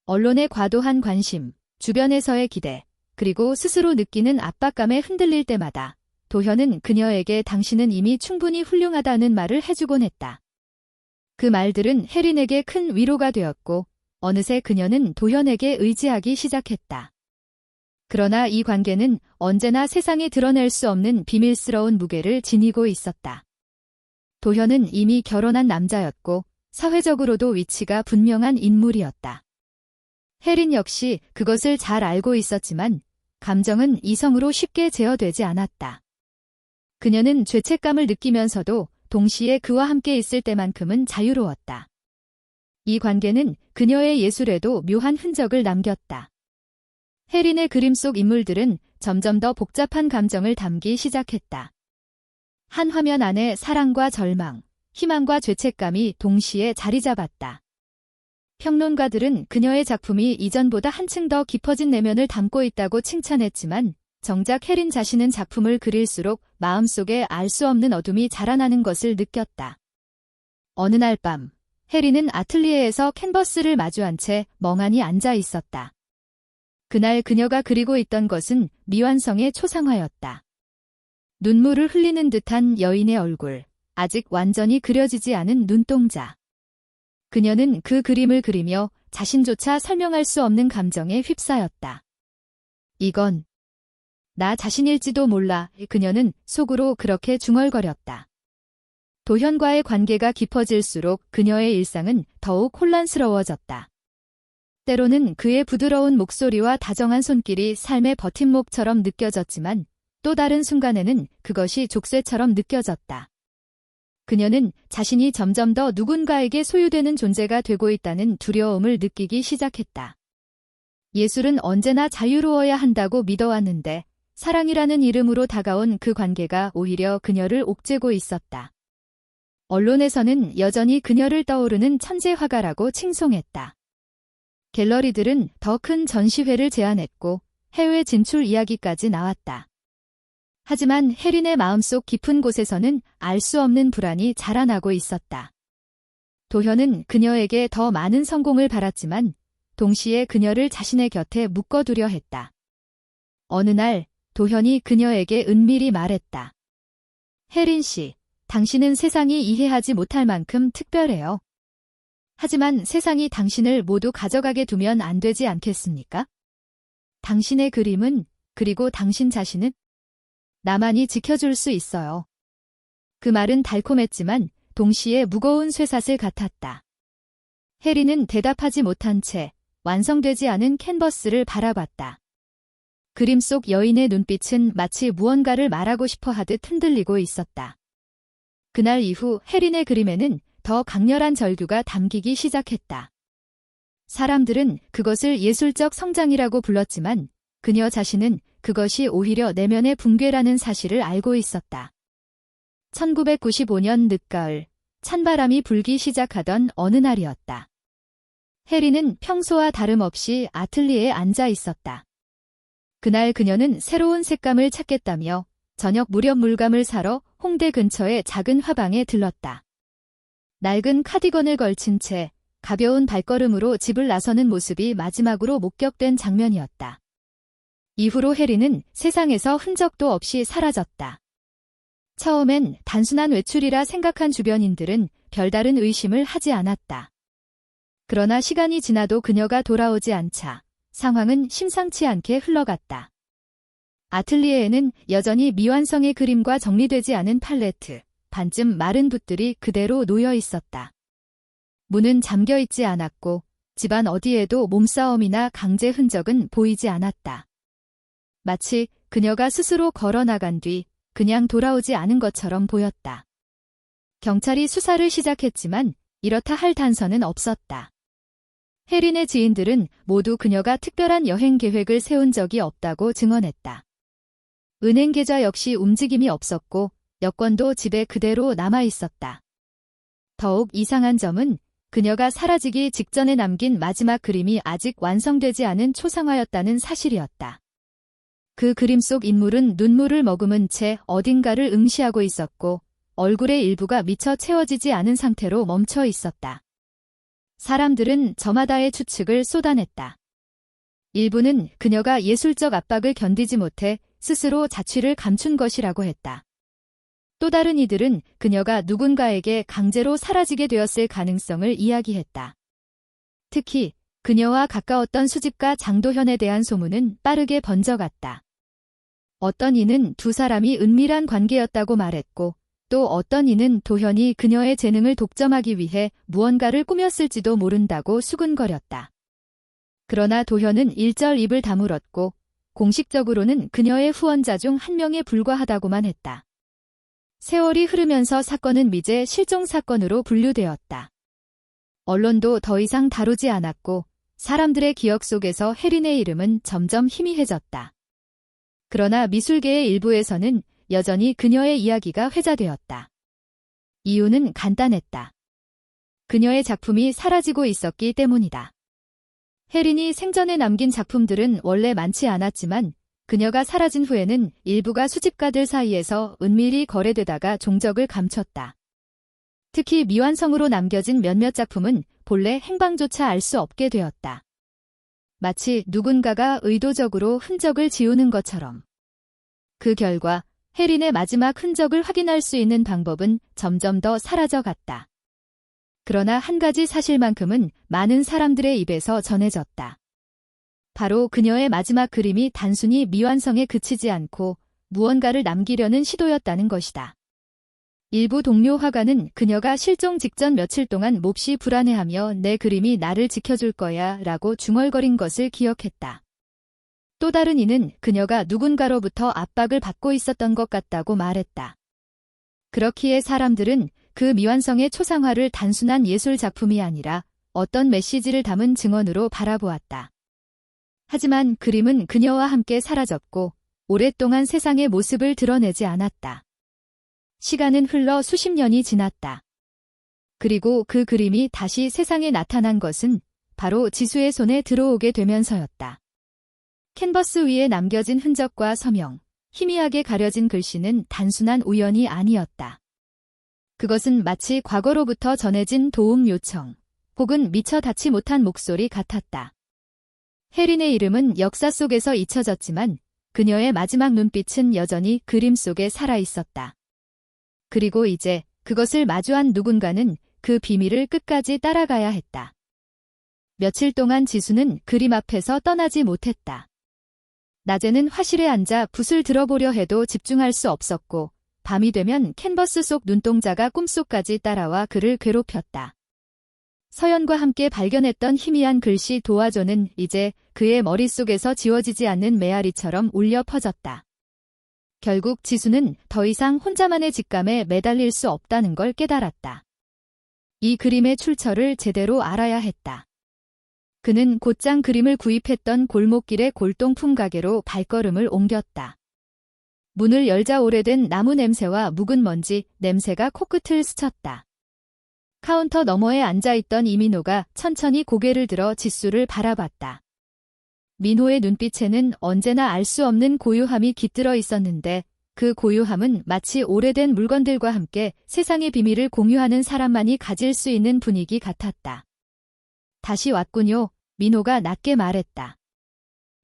언론의 과도한 관심, 주변에서의 기대, 그리고 스스로 느끼는 압박감에 흔들릴 때마다 도현은 그녀에게 당신은 이미 충분히 훌륭하다는 말을 해주곤 했다. 그 말들은 해린에게 큰 위로가 되었고 어느새 그녀는 도현에게 의지하기 시작했다. 그러나 이 관계는 언제나 세상에 드러낼 수 없는 비밀스러운 무게를 지니고 있었다. 도현은 이미 결혼한 남자였고 사회적으로도 위치가 분명한 인물이었다. 해린 역시 그것을 잘 알고 있었지만 감정은 이성으로 쉽게 제어되지 않았다. 그녀는 죄책감을 느끼면서도 동시에 그와 함께 있을 때만큼은 자유로웠다. 이 관계는 그녀의 예술에도 묘한 흔적을 남겼다. 해린의 그림 속 인물들은 점점 더 복잡한 감정을 담기 시작했다. 한 화면 안에 사랑과 절망, 희망과 죄책감이 동시에 자리 잡았다. 평론가들은 그녀의 작품이 이전보다 한층 더 깊어진 내면을 담고 있다고 칭찬했지만 정작 해린 자신은 작품을 그릴수록 마음속에 알 수 없는 어둠이 자라나는 것을 느꼈다. 어느 날 밤, 해린은 아틀리에에서 캔버스를 마주한 채 멍하니 앉아 있었다. 그날 그녀가 그리고 있던 것은 미완성의 초상화였다. 눈물을 흘리는 듯한 여인의 얼굴, 아직 완전히 그려지지 않은 눈동자. 그녀는 그 그림을 그리며 자신조차 설명할 수 없는 감정에 휩싸였다. 이건 나 자신일지도 몰라. 그녀는 속으로 그렇게 중얼거렸다. 도현과의 관계가 깊어질수록 그녀의 일상은 더욱 혼란스러워졌다. 때로는 그의 부드러운 목소리와 다정한 손길이 삶의 버팀목처럼 느껴졌지만 또 다른 순간에는 그것이 족쇄처럼 느껴졌다. 그녀는 자신이 점점 더 누군가에게 소유되는 존재가 되고 있다는 두려움을 느끼기 시작했다. 예술은 언제나 자유로워야 한다고 믿어왔는데 사랑이라는 이름으로 다가온 그 관계가 오히려 그녀를 옥죄고 있었다. 언론에서는 여전히 그녀를 떠오르는 천재 화가라고 칭송했다. 갤러리들은 더 큰 전시회를 제안했고 해외 진출 이야기까지 나왔다. 하지만 혜린의 마음속 깊은 곳에서는 알 수 없는 불안이 자라나고 있었다. 도현은 그녀에게 더 많은 성공을 바랐지만 동시에 그녀를 자신의 곁에 묶어두려 했다. 어느 날 도현이 그녀에게 은밀히 말했다. 혜린 씨, 당신은 세상이 이해하지 못할 만큼 특별해요. 하지만 세상이 당신을 모두 가져가게 두면 안 되지 않겠습니까? 당신의 그림은, 그리고 당신 자신은 나만이 지켜줄 수 있어요. 그 말은 달콤했지만 동시에 무거운 쇠사슬 같았다. 혜린은 대답하지 못한 채 완성되지 않은 캔버스를 바라봤다. 그림 속 여인의 눈빛은 마치 무언가를 말하고 싶어 하듯 흔들리고 있었다. 그날 이후 혜린의 그림에는 더 강렬한 절규가 담기기 시작했다. 사람들은 그것을 예술적 성장이라고 불렀지만 그녀 자신은 그것이 오히려 내면의 붕괴라는 사실을 알고 있었다. 1995년 늦가을, 찬바람이 불기 시작하던 어느 날이었다. 혜린은 평소와 다름없이 아틀리에에 앉아 있었다. 그날 그녀는 새로운 색감을 찾겠다며 저녁 무렵 물감을 사러 홍대 근처의 작은 화방에 들렀다. 낡은 카디건을 걸친 채 가벼운 발걸음으로 집을 나서는 모습이 마지막으로 목격된 장면이었다. 이후로 혜린은 세상에서 흔적도 없이 사라졌다. 처음엔 단순한 외출이라 생각한 주변인들은 별다른 의심을 하지 않았다. 그러나 시간이 지나도 그녀가 돌아오지 않자 상황은 심상치 않게 흘러갔다. 아틀리에에는 여전히 미완성의 그림과 정리되지 않은 팔레트, 반쯤 마른 붓들이 그대로 놓여 있었다. 문은 잠겨 있지 않았고 집안 어디에도 몸싸움이나 강제 흔적은 보이지 않았다. 마치 그녀가 스스로 걸어 나간 뒤 그냥 돌아오지 않은 것처럼 보였다. 경찰이 수사를 시작했지만 이렇다 할 단서는 없었다. 혜린의 지인들은 모두 그녀가 특별한 여행 계획을 세운 적이 없다고 증언했다. 은행 계좌 역시 움직임이 없었고 여권도 집에 그대로 남아 있었다. 더욱 이상한 점은 그녀가 사라지기 직전에 남긴 마지막 그림이 아직 완성되지 않은 초상화였다는 사실이었다. 그 그림 속 인물은 눈물을 머금은 채 어딘가를 응시하고 있었고 얼굴의 일부가 미처 채워지지 않은 상태로 멈춰 있었다. 사람들은 저마다의 추측을 쏟아냈다. 일부는 그녀가 예술적 압박을 견디지 못해 스스로 자취를 감춘 것이라고 했다. 또 다른 이들은 그녀가 누군가에게 강제로 사라지게 되었을 가능성을 이야기했다. 특히 그녀와 가까웠던 수집가 장도현에 대한 소문은 빠르게 번져갔다. 어떤 이는 두 사람이 은밀한 관계였다고 말했고 또 어떤 이는 도현이 그녀의 재능을 독점하기 위해 무언가를 꾸몄을지도 모른다고 수근거렸다. 그러나 도현은 일절 입을 다물었고 공식적으로는 그녀의 후원자 중 한 명에 불과하다고만 했다. 세월이 흐르면서 사건은 미제 실종 사건으로 분류되었다. 언론도 더 이상 다루지 않았고 사람들의 기억 속에서 혜린의 이름은 점점 희미해졌다. 그러나 미술계의 일부에서는 여전히 그녀의 이야기가 회자되었다. 이유는 간단했다. 그녀의 작품이 사라지고 있었기 때문이다. 혜린이 생전에 남긴 작품들은 원래 많지 않았지만 그녀가 사라진 후에는 일부가 수집가들 사이에서 은밀히 거래되다가 종적을 감췄다. 특히 미완성으로 남겨진 몇몇 작품은 본래 행방조차 알 수 없게 되었다. 마치 누군가가 의도적으로 흔적을 지우는 것처럼. 그 결과 혜린의 마지막 흔적을 확인할 수 있는 방법은 점점 더 사라져갔다. 그러나 한 가지 사실만큼은 많은 사람들의 입에서 전해졌다. 바로 그녀의 마지막 그림이 단순히 미완성에 그치지 않고 무언가를 남기려는 시도였다는 것이다. 일부 동료 화가는 그녀가 실종 직전 며칠 동안 몹시 불안해하며 내 그림이 나를 지켜줄 거야 라고 중얼거린 것을 기억했다. 또 다른 이는 그녀가 누군가로부터 압박을 받고 있었던 것 같다고 말했다. 그렇기에 사람들은 그 미완성의 초상화를 단순한 예술 작품이 아니라 어떤 메시지를 담은 증언으로 바라보았다. 하지만 그림은 그녀와 함께 사라졌고 오랫동안 세상의 모습을 드러내지 않았다. 시간은 흘러 수십 년이 지났다. 그리고 그 그림이 다시 세상에 나타난 것은 바로 지수의 손에 들어오게 되면서였다. 캔버스 위에 남겨진 흔적과 서명, 희미하게 가려진 글씨는 단순한 우연이 아니었다. 그것은 마치 과거로부터 전해진 도움 요청, 혹은 미처 닿지 못한 목소리 같았다. 혜린의 이름은 역사 속에서 잊혀졌지만 그녀의 마지막 눈빛은 여전히 그림 속에 살아있었다. 그리고 이제 그것을 마주한 누군가는 그 비밀을 끝까지 따라가야 했다. 며칠 동안 지수는 그림 앞에서 떠나지 못했다. 낮에는 화실에 앉아 붓을 들어보려 해도 집중할 수 없었고, 밤이 되면 캔버스 속 눈동자가 꿈속까지 따라와 그를 괴롭혔다. 서연과 함께 발견했던 희미한 글씨 도와줘는 이제 그의 머릿속에서 지워지지 않는 메아리처럼 울려 퍼졌다. 결국 지수는 더 이상 혼자만의 직감에 매달릴 수 없다는 걸 깨달았다. 이 그림의 출처를 제대로 알아야 했다. 그는 곧장 그림을 구입했던 골목길의 골동품 가게로 발걸음을 옮겼다. 문을 열자 오래된 나무 냄새와 묵은 먼지 냄새가 코끝을 스쳤다. 카운터 너머에 앉아있던 이민호가 천천히 고개를 들어 지수를 바라봤다. 민호의 눈빛에는 언제나 알 수 없는 고요함이 깃들어 있었는데 그 고요함은 마치 오래된 물건들과 함께 세상의 비밀을 공유하는 사람만이 가질 수 있는 분위기 같았다. 다시 왔군요. 민호가 낮게 말했다.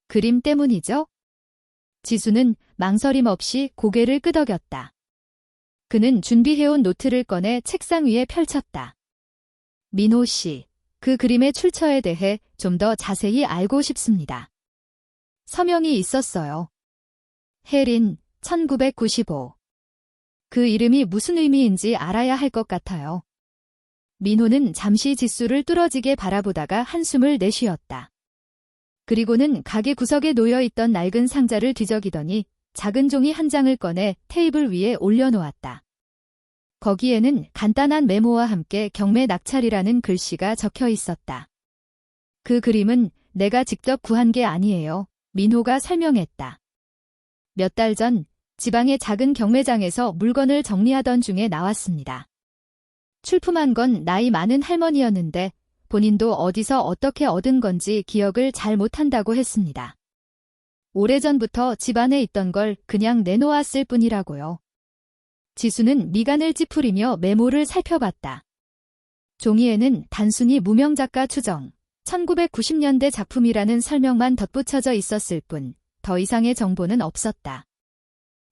그림 때문이죠? 지수는 망설임 없이 고개를 끄덕였다. 그는 준비해온 노트를 꺼내 책상 위에 펼쳤다. 민호 씨, 그 그림의 출처에 대해 좀 더 자세히 알고 싶습니다. 서명이 있었어요. 혜린, 1995. 그 이름이 무슨 의미인지 알아야 할 것 같아요. 민호는 잠시 지수를 뚫어지게 바라보다가 한숨을 내쉬었다. 그리고는 가게 구석에 놓여있던 낡은 상자를 뒤적이더니 작은 종이 한 장을 꺼내 테이블 위에 올려놓았다. 거기에는 간단한 메모와 함께 경매 낙찰이라는 글씨가 적혀 있었다. 그 그림은 내가 직접 구한 게 아니에요. 민호가 설명했다. 몇 달 전 지방의 작은 경매장에서 물건을 정리하던 중에 나왔습니다. 출품한 건 나이 많은 할머니였는데 본인도 어디서 어떻게 얻은 건지 기억을 잘 못한다고 했습니다. 오래전부터 집안에 있던 걸 그냥 내놓았을 뿐이라고요. 지수는 미간을 찌푸리며 메모를 살펴봤다. 종이에는 단순히 무명작가 추정, 1990년대 작품이라는 설명만 덧붙여져 있었을 뿐, 더 이상의 정보는 없었다.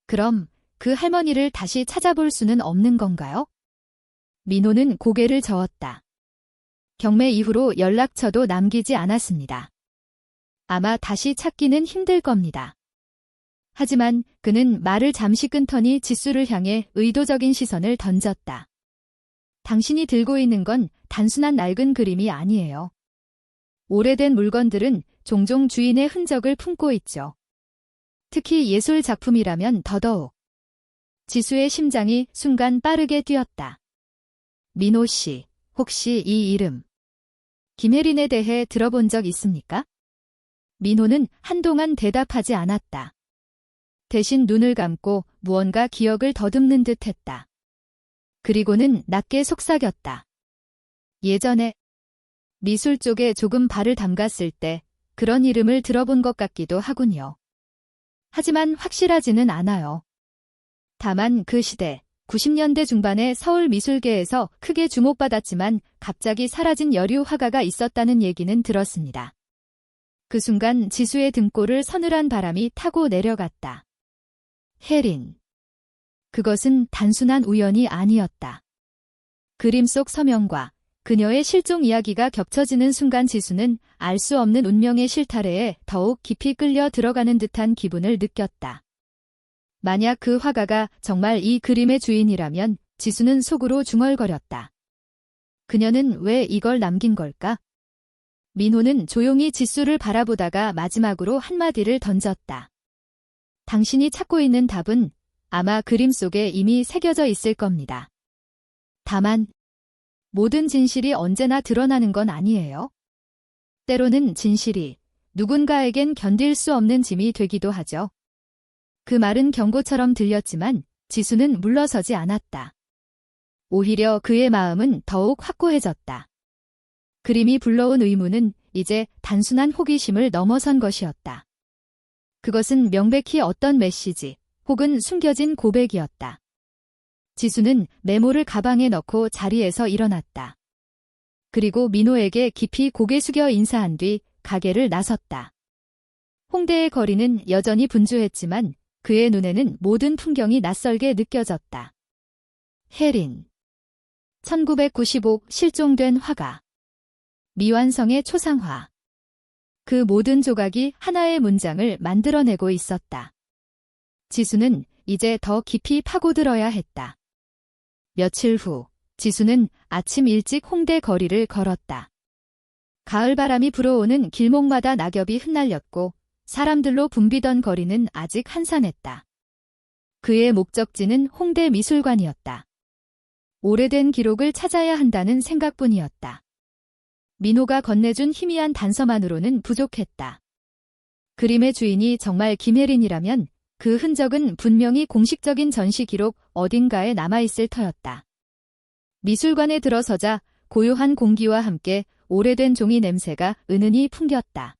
그럼 그 할머니를 다시 찾아볼 수는 없는 건가요? 민호는 고개를 저었다. 경매 이후로 연락처도 남기지 않았습니다. 아마 다시 찾기는 힘들 겁니다. 하지만 그는 말을 잠시 끊더니 지수를 향해 의도적인 시선을 던졌다. 당신이 들고 있는 건 단순한 낡은 그림이 아니에요. 오래된 물건들은 종종 주인의 흔적을 품고 있죠. 특히 예술 작품이라면 더더욱. 지수의 심장이 순간 빠르게 뛰었다. 민호 씨, 혹시 이 이름 김혜린에 대해 들어본 적 있습니까? 민호는 한동안 대답하지 않았다. 대신 눈을 감고 무언가 기억을 더듬는 듯 했다. 그리고는 낮게 속삭였다. 예전에 미술 쪽에 조금 발을 담갔을 때 그런 이름을 들어본 것 같기도 하군요. 하지만 확실하지는 않아요. 다만 그 시대 90년대 중반에 서울 미술계에서 크게 주목받았지만 갑자기 사라진 여류 화가가 있었다는 얘기는 들었습니다. 그 순간 지수의 등골을 서늘한 바람이 타고 내려갔다. 혜린. 그것은 단순한 우연이 아니었다. 그림 속 서명과 그녀의 실종 이야기가 겹쳐지는 순간 지수는 알 수 없는 운명의 실타래에 더욱 깊이 끌려 들어가는 듯한 기분을 느꼈다. 만약 그 화가가 정말 이 그림의 주인이라면 지수는 속으로 중얼거렸다. 그녀는 왜 이걸 남긴 걸까? 민호는 조용히 지수를 바라보다가 마지막으로 한마디를 던졌다. 당신이 찾고 있는 답은 아마 그림 속에 이미 새겨져 있을 겁니다. 다만 모든 진실이 언제나 드러나는 건 아니에요. 때로는 진실이 누군가에겐 견딜 수 없는 짐이 되기도 하죠. 그 말은 경고처럼 들렸지만 지수는 물러서지 않았다. 오히려 그의 마음은 더욱 확고해졌다. 그림이 불러온 의무는 이제 단순한 호기심을 넘어선 것이었다. 그것은 명백히 어떤 메시지 혹은 숨겨진 고백이었다. 지수는 메모를 가방에 넣고 자리에서 일어났다. 그리고 민호에게 깊이 고개 숙여 인사한 뒤 가게를 나섰다. 홍대의 거리는 여전히 분주했지만 그의 눈에는 모든 풍경이 낯설게 느껴졌다. 혜린. 1995 실종된 화가. 미완성의 초상화. 그 모든 조각이 하나의 문장을 만들어내고 있었다. 지수는 이제 더 깊이 파고들어야 했다. 며칠 후, 지수는 아침 일찍 홍대 거리를 걸었다. 가을바람이 불어오는 길목마다 낙엽이 흩날렸고 사람들로 붐비던 거리는 아직 한산했다. 그의 목적지는 홍대 미술관이었다. 오래된 기록을 찾아야 한다는 생각뿐이었다. 민호가 건네준 희미한 단서만으로는 부족했다. 그림의 주인이 정말 김혜린이라면 그 흔적은 분명히 공식적인 전시 기록 어딘가에 남아있을 터였다. 미술관에 들어서자 고요한 공기와 함께 오래된 종이 냄새가 은은히 풍겼다.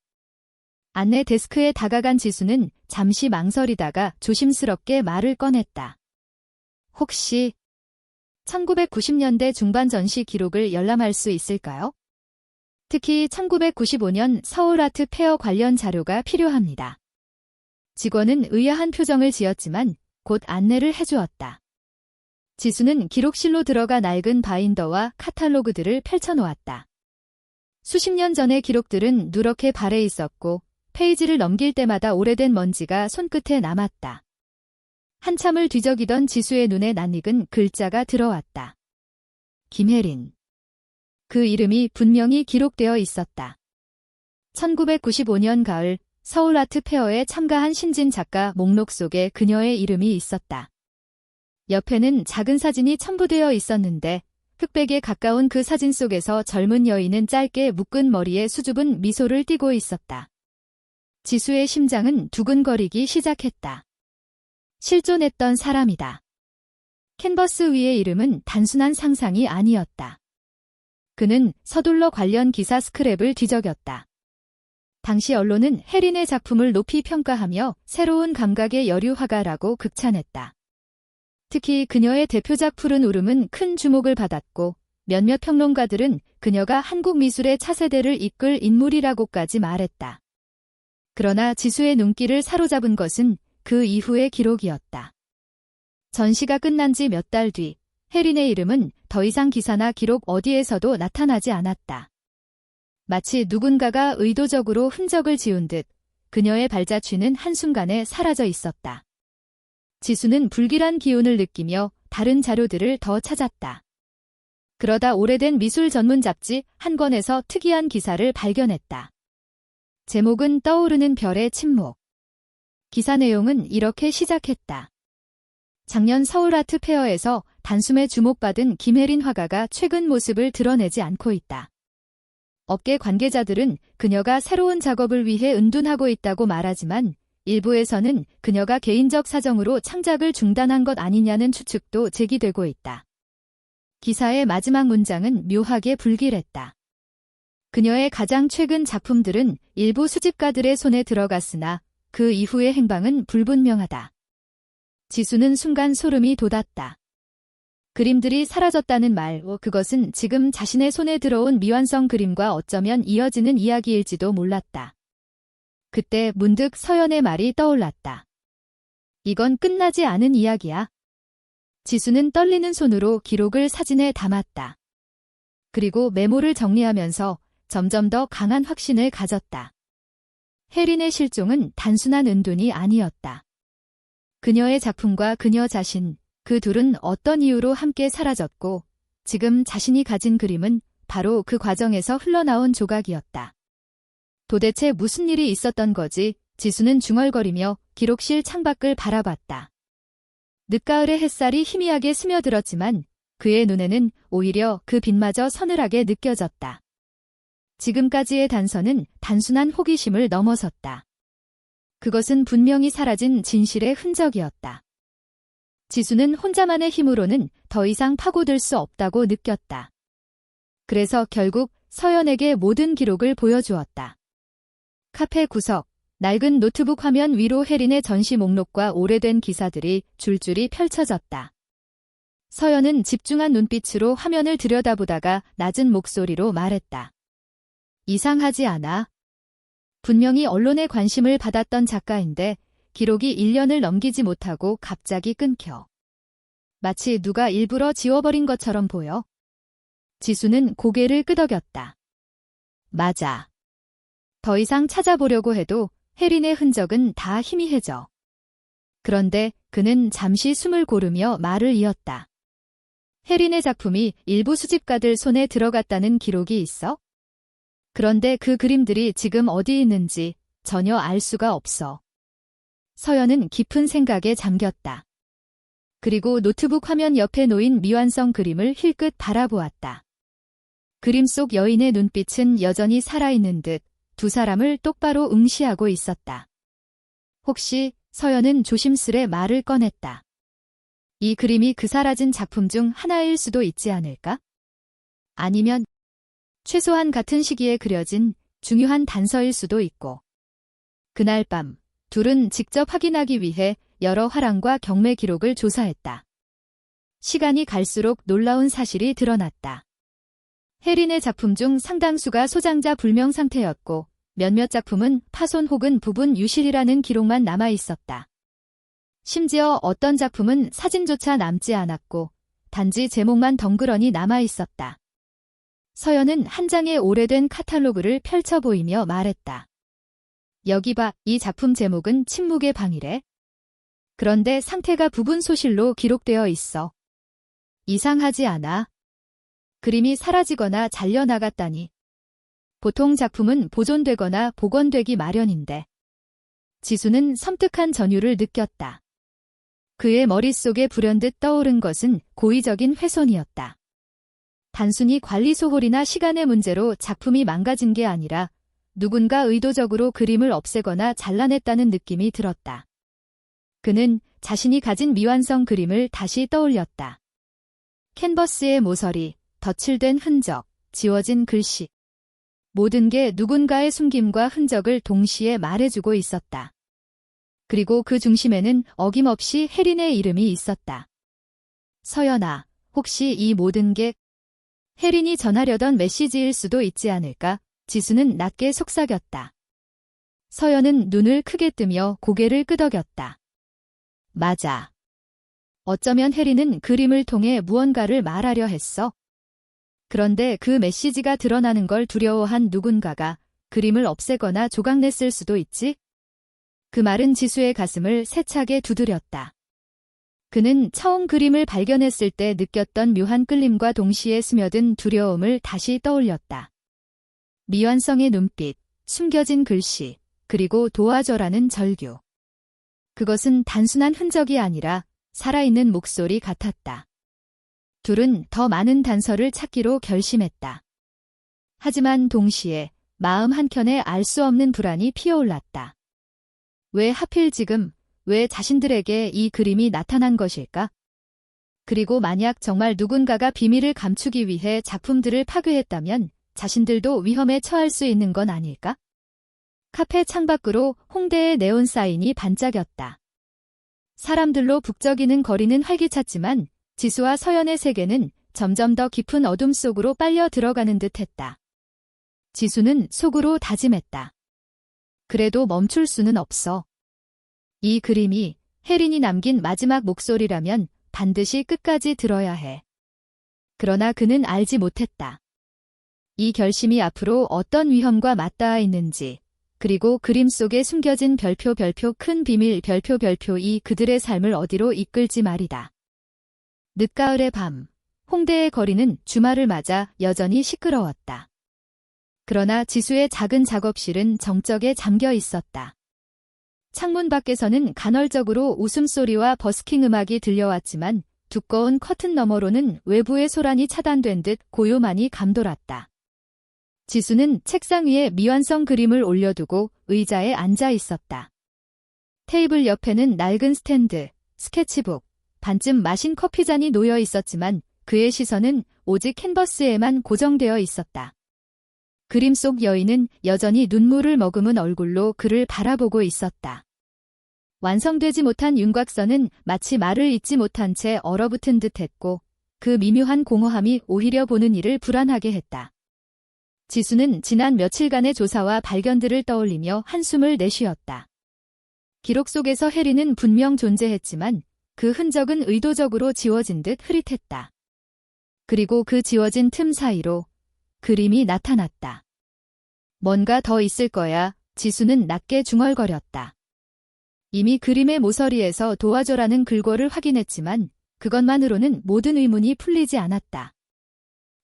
안내 데스크에 다가간 지수는 잠시 망설이다가 조심스럽게 말을 꺼냈다. 혹시 1990년대 중반 전시 기록을 열람할 수 있을까요? 특히 1995년 서울 아트 페어 관련 자료가 필요합니다. 직원은 의아한 표정을 지었지만 곧 안내를 해주었다. 지수는 기록실로 들어가 낡은 바인더와 카탈로그들을 펼쳐놓았다. 수십 년 전의 기록들은 누렇게 발해 있었고 페이지를 넘길 때마다 오래된 먼지가 손끝에 남았다. 한참을 뒤적이던 지수의 눈에 낯익은 글자가 들어왔다. 김혜린. 그 이름이 분명히 기록되어 있었다. 1995년 가을 서울 아트 페어에 참가한 신진 작가 목록 속에 그녀의 이름이 있었다. 옆에는 작은 사진이 첨부되어 있었는데 흑백에 가까운 그 사진 속에서 젊은 여인은 짧게 묶은 머리에 수줍은 미소를 띠고 있었다. 지수의 심장은 두근거리기 시작했다. 실존했던 사람이다. 캔버스 위의 이름은 단순한 상상이 아니었다. 그는 서둘러 관련 기사 스크랩을 뒤적였다. 당시 언론은 혜린의 작품을 높이 평가하며 새로운 감각의 여류 화가라고 극찬했다. 특히 그녀의 대표작 푸른 울음은 큰 주목을 받았고 몇몇 평론가들은 그녀가 한국 미술의 차세대를 이끌 인물이라고까지 말했다. 그러나 지수의 눈길을 사로잡은 것은 그 이후의 기록이었다. 전시가 끝난 지 몇 달 뒤, 혜린의 이름은 더 이상 기사나 기록 어디에서도 나타나지 않았다. 마치 누군가가 의도적으로 흔적을 지운 듯 그녀의 발자취는 한순간에 사라져 있었다. 지수는 불길한 기운을 느끼며 다른 자료들을 더 찾았다. 그러다 오래된 미술 전문 잡지 한 권에서 특이한 기사를 발견했다. 제목은 떠오르는 별의 침묵. 기사 내용은 이렇게 시작했다. 작년 서울 아트 페어에서 단숨에 주목받은 김혜린 화가가 최근 모습을 드러내지 않고 있다. 업계 관계자들은 그녀가 새로운 작업을 위해 은둔하고 있다고 말하지만 일부에서는 그녀가 개인적 사정으로 창작을 중단한 것 아니냐는 추측도 제기되고 있다. 기사의 마지막 문장은 묘하게 불길했다. 그녀의 가장 최근 작품들은 일부 수집가들의 손에 들어갔으나 그 이후의 행방은 불분명하다. 지수는 순간 소름이 돋았다. 그림들이 사라졌다는 말, 그것은 지금 자신의 손에 들어온 미완성 그림과 어쩌면 이어지는 이야기일지도 몰랐다. 그때 문득 서연의 말이 떠올랐다. 이건 끝나지 않은 이야기야. 지수는 떨리는 손으로 기록을 사진에 담았다. 그리고 메모를 정리하면서 점점 더 강한 확신을 가졌다. 혜린의 실종은 단순한 은둔이 아니었다. 그녀의 작품과 그녀 자신, 그 둘은 어떤 이유로 함께 사라졌고 지금 자신이 가진 그림은 바로 그 과정에서 흘러나온 조각이었다. 도대체 무슨 일이 있었던 거지? 지수는 중얼거리며 기록실 창밖을 바라봤다. 늦가을의 햇살이 희미하게 스며들었지만 그의 눈에는 오히려 그 빛마저 서늘하게 느껴졌다. 지금까지의 단서는 단순한 호기심을 넘어섰다. 그것은 분명히 사라진 진실의 흔적이었다. 지수는 혼자만의 힘으로는 더 이상 파고들 수 없다고 느꼈다. 그래서 결국 서연에게 모든 기록을 보여주었다. 카페 구석, 낡은 노트북 화면 위로 혜린의 전시 목록과 오래된 기사들이 줄줄이 펼쳐졌다. 서연은 집중한 눈빛으로 화면을 들여다보다가 낮은 목소리로 말했다. 이상하지 않아? 분명히 언론의 관심을 받았던 작가인데 기록이 1년을 넘기지 못하고 갑자기 끊겨. 마치 누가 일부러 지워버린 것처럼 보여. 지수는 고개를 끄덕였다. 맞아. 더 이상 찾아보려고 해도 혜린의 흔적은 다 희미해져. 그런데 그는 잠시 숨을 고르며 말을 이었다. 혜린의 작품이 일부 수집가들 손에 들어갔다는 기록이 있어? 그런데 그 그림들이 지금 어디 있는지 전혀 알 수가 없어. 서연은 깊은 생각에 잠겼다. 그리고 노트북 화면 옆에 놓인 미완성 그림을 힐끗 바라보았다. 그림 속 여인의 눈빛은 여전히 살아있는 듯 두 사람을 똑바로 응시하고 있었다. 혹시 서연은 조심스레 말을 꺼냈다. 이 그림이 그 사라진 작품 중 하나일 수도 있지 않을까? 아니면 최소한 같은 시기에 그려진 중요한 단서일 수도 있고. 그날 밤 둘은 직접 확인하기 위해 여러 화랑과 경매 기록을 조사했다. 시간이 갈수록 놀라운 사실이 드러났다. 혜린의 작품 중 상당수가 소장자 불명 상태였고 몇몇 작품은 파손 혹은 부분 유실이라는 기록만 남아 있었다. 심지어 어떤 작품은 사진조차 남지 않았고 단지 제목만 덩그러니 남아 있었다. 서연은 한 장의 오래된 카탈로그를 펼쳐 보이며 말했다. 여기 봐, 이 작품 제목은 침묵의 방이래. 그런데 상태가 부분 소실로 기록되어 있어. 이상하지 않아? 그림이 사라지거나 잘려나갔다니. 보통 작품은 보존되거나 복원되기 마련인데. 지수는 섬뜩한 전율을 느꼈다. 그의 머릿속에 불현듯 떠오른 것은 고의적인 훼손이었다. 단순히 관리 소홀이나 시간의 문제로 작품이 망가진 게 아니라 누군가 의도적으로 그림을 없애거나 잘라냈다는 느낌이 들었다. 그는 자신이 가진 미완성 그림을 다시 떠올렸다. 캔버스의 모서리, 덧칠된 흔적, 지워진 글씨. 모든 게 누군가의 숨김과 흔적을 동시에 말해주고 있었다. 그리고 그 중심에는 어김없이 혜린의 이름이 있었다. 서연아, 혹시 이 모든 게 혜린이 전하려던 메시지일 수도 있지 않을까? 지수는 낮게 속삭였다. 서연은 눈을 크게 뜨며 고개를 끄덕였다. 맞아. 어쩌면 혜린은 그림을 통해 무언가를 말하려 했어. 그런데 그 메시지가 드러나는 걸 두려워한 누군가가 그림을 없애거나 조각냈을 수도 있지? 그 말은 지수의 가슴을 세차게 두드렸다. 그는 처음 그림을 발견했을 때 느꼈던 묘한 끌림과 동시에 스며든 두려움을 다시 떠올렸다. 미완성의 눈빛, 숨겨진 글씨, 그리고 도와줘라는 절규. 그것은 단순한 흔적이 아니라 살아있는 목소리 같았다. 둘은 더 많은 단서를 찾기로 결심했다. 하지만 동시에 마음 한켠에 알 수 없는 불안이 피어올랐다. 왜 하필 지금, 왜 자신들에게 이 그림이 나타난 것일까? 그리고 만약 정말 누군가가 비밀을 감추기 위해 작품들을 파괴했다면 자신들도 위험에 처할 수 있는 건 아닐까? 카페 창밖으로 홍대의 네온 사인이 반짝였다. 사람들로 북적이는 거리는 활기찼지만 지수와 서연의 세계는 점점 더 깊은 어둠 속으로 빨려 들어가는 듯했다. 지수는 속으로 다짐했다. 그래도 멈출 수는 없어. 이 그림이 혜린이 남긴 마지막 목소리라면 반드시 끝까지 들어야 해. 그러나 그는 알지 못했다. 이 결심이 앞으로 어떤 위험과 맞닿아 있는지, 그리고 그림 속에 숨겨진 별표 큰 비밀 별표 이 그들의 삶을 어디로 이끌지 말이다. 늦가을의 밤, 홍대의 거리는 주말을 맞아 여전히 시끄러웠다. 그러나 지수의 작은 작업실은 정적에 잠겨 있었다. 창문 밖에서는 간헐적으로 웃음소리와 버스킹 음악이 들려왔지만 두꺼운 커튼 너머로는 외부의 소란이 차단된 듯 고요만이 감돌았다. 지수는 책상 위에 미완성 그림을 올려두고 의자에 앉아 있었다. 테이블 옆에는 낡은 스탠드, 스케치북, 반쯤 마신 커피잔이 놓여 있었지만 그의 시선은 오직 캔버스에만 고정되어 있었다. 그림 속 여인은 여전히 눈물을 머금은 얼굴로 그를 바라보고 있었다. 완성되지 못한 윤곽선은 마치 말을 잇지 못한 채 얼어붙은 듯했고 그 미묘한 공허함이 오히려 보는 이를 불안하게 했다. 지수는 지난 며칠간의 조사와 발견들을 떠올리며 한숨을 내쉬었다. 기록 속에서 해리는 분명 존재했지만 그 흔적은 의도적으로 지워진 듯 흐릿했다. 그리고 그 지워진 틈 사이로 그림이 나타났다. 뭔가 더 있을 거야. 지수는 낮게 중얼거렸다. 이미 그림의 모서리에서 도와줘라는 글꼴을 확인했지만 그것만으로는 모든 의문이 풀리지 않았다.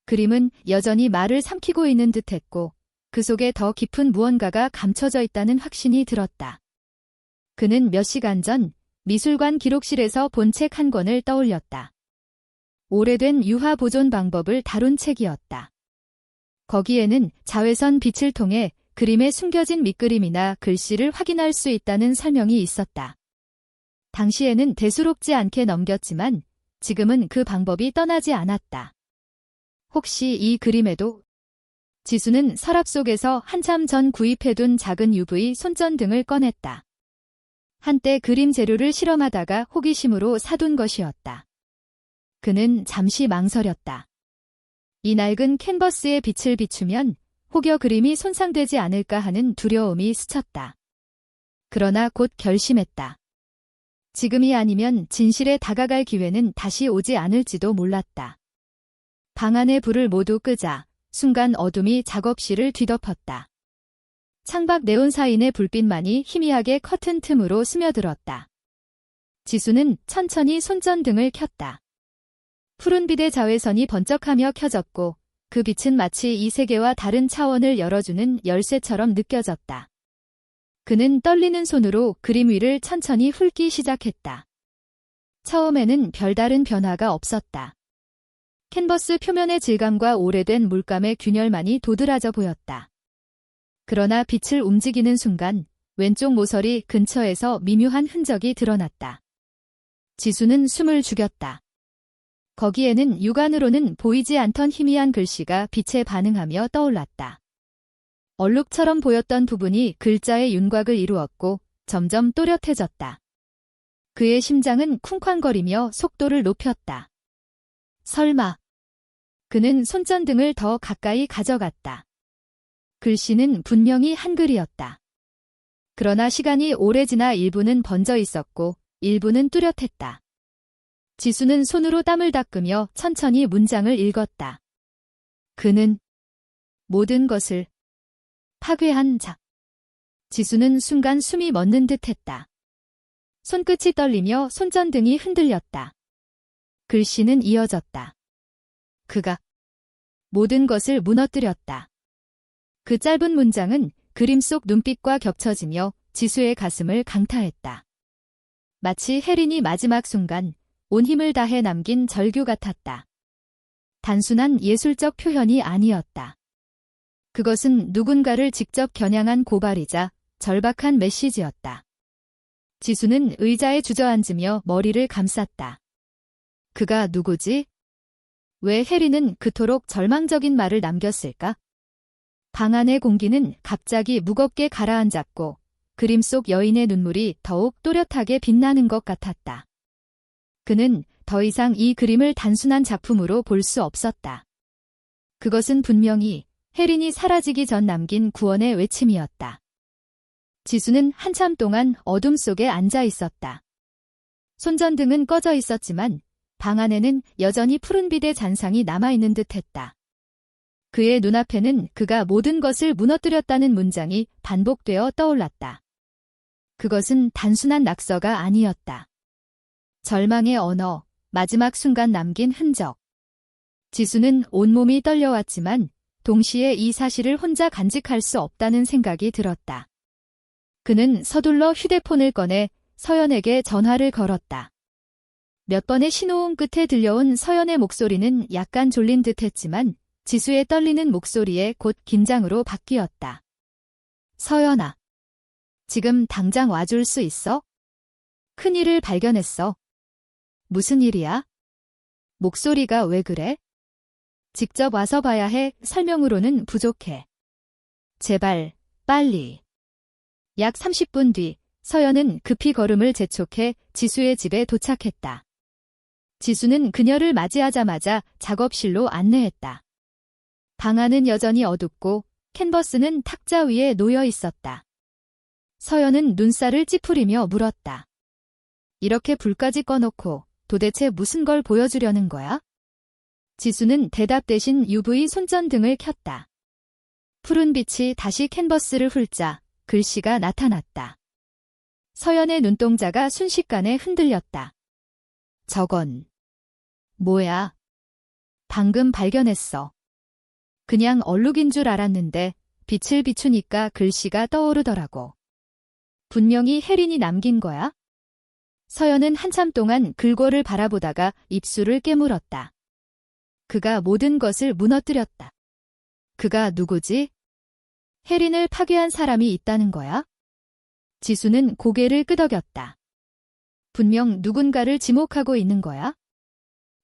그림은 여전히 말을 삼키고 있는 듯했고 그 속에 더 깊은 무언가가 감춰져 있다는 확신이 들었다. 그는 몇 시간 전 미술관 기록실에서 본 책 한 권을 떠올렸다. 오래된 유화 보존 방법을 다룬 책이었다. 거기에는 자외선 빛을 통해 그림에 숨겨진 밑그림이나 글씨를 확인할 수 있다는 설명이 있었다. 당시에는 대수롭지 않게 넘겼지만 지금은 그 방법이 떠나지 않았다. 혹시 이 그림에도? 지수는 서랍 속에서 한참 전 구입해둔 작은 UV 손전등을 꺼냈다. 한때 그림 재료를 실험하다가 호기심으로 사둔 것이었다. 그는 잠시 망설였다. 이 낡은 캔버스에 빛을 비추면 혹여 그림이 손상되지 않을까 하는 두려움이 스쳤다. 그러나 곧 결심했다. 지금이 아니면 진실에 다가갈 기회는 다시 오지 않을지도 몰랐다. 방 안의 불을 모두 끄자 순간 어둠이 작업실을 뒤덮었다. 창밖 네온사인의 불빛만이 희미하게 커튼 틈으로 스며들었다. 지수는 천천히 손전등을 켰다. 푸른빛의 자외선이 번쩍하며 켜졌고 그 빛은 마치 이 세계와 다른 차원을 열어주는 열쇠처럼 느껴졌다. 그는 떨리는 손으로 그림 위를 천천히 훑기 시작했다. 처음에는 별다른 변화가 없었다. 캔버스 표면의 질감과 오래된 물감의 균열만이 도드라져 보였다. 그러나 빛을 움직이는 순간 왼쪽 모서리 근처에서 미묘한 흔적이 드러났다. 지수는 숨을 죽였다. 거기에는 육안으로는 보이지 않던 희미한 글씨가 빛에 반응하며 떠올랐다. 얼룩처럼 보였던 부분이 글자의 윤곽을 이루었고 점점 또렷해졌다. 그의 심장은 쿵쾅거리며 속도를 높였다. 설마. 그는 손전등을 더 가까이 가져갔다. 글씨는 분명히 한글이었다. 그러나 시간이 오래 지나 일부는 번져 있었고 일부는 뚜렷했다. 지수는 손으로 땀을 닦으며 천천히 문장을 읽었다. 그는 모든 것을 파괴한 자. 지수는 순간 숨이 멎는 듯했다. 손끝이 떨리며 손전등이 흔들렸다. 글씨는 이어졌다. 그가 모든 것을 무너뜨렸다. 그 짧은 문장은 그림 속 눈빛과 겹쳐지며 지수의 가슴을 강타했다. 마치 혜린이 마지막 순간 온 힘을 다해 남긴 절규 같았다. 단순한 예술적 표현이 아니었다. 그것은 누군가를 직접 겨냥한 고발이자 절박한 메시지였다. 지수는 의자에 주저앉으며 머리를 감쌌다. 그가 누구지? 왜 해리는 그토록 절망적인 말을 남겼을까? 방 안의 공기는 갑자기 무겁게 가라앉았고 그림 속 여인의 눈물이 더욱 또렷하게 빛나는 것 같았다. 그는 더 이상 이 그림을 단순한 작품으로 볼 수 없었다. 그것은 분명히 혜린이 사라지기 전 남긴 구원의 외침이었다. 지수는 한참 동안 어둠 속에 앉아 있었다. 손전등은 꺼져 있었지만 방 안에는 여전히 푸른빛의 잔상이 남아있는 듯했다. 그의 눈앞에는 그가 모든 것을 무너뜨렸다는 문장이 반복되어 떠올랐다. 그것은 단순한 낙서가 아니었다. 절망의 언어, 마지막 순간 남긴 흔적. 지수는 온몸이 떨려왔지만 동시에 이 사실을 혼자 간직할 수 없다는 생각이 들었다. 그는 서둘러 휴대폰을 꺼내 서연에게 전화를 걸었다. 몇 번의 신호음 끝에 들려온 서연의 목소리는 약간 졸린 듯했지만 지수의 떨리는 목소리에 곧 긴장으로 바뀌었다. 서연아. 지금 당장 와줄 수 있어? 큰일을 발견했어. 무슨 일이야? 목소리가 왜 그래? 직접 와서 봐야 해. 설명으로는 부족해. 제발, 빨리. 약 30분 뒤, 서연은 급히 걸음을 재촉해 지수의 집에 도착했다. 지수는 그녀를 맞이하자마자 작업실로 안내했다. 방 안은 여전히 어둡고 캔버스는 탁자 위에 놓여 있었다. 서연은 눈살을 찌푸리며 물었다. 이렇게 불까지 꺼놓고 도대체 무슨 걸 보여주려는 거야? 지수는 대답 대신 UV 손전등을 켰다. 푸른 빛이 다시 캔버스를 훑자 글씨가 나타났다. 서연의 눈동자가 순식간에 흔들렸다. 저건 뭐야? 방금 발견했어. 그냥 얼룩인 줄 알았는데 빛을 비추니까 글씨가 떠오르더라고. 분명히 혜린이 남긴 거야? 서연은 한참 동안 글꼴을 바라보다가 입술을 깨물었다. 그가 모든 것을 무너뜨렸다. 그가 누구지? 혜린을 파괴한 사람이 있다는 거야? 지수는 고개를 끄덕였다. 분명 누군가를 지목하고 있는 거야?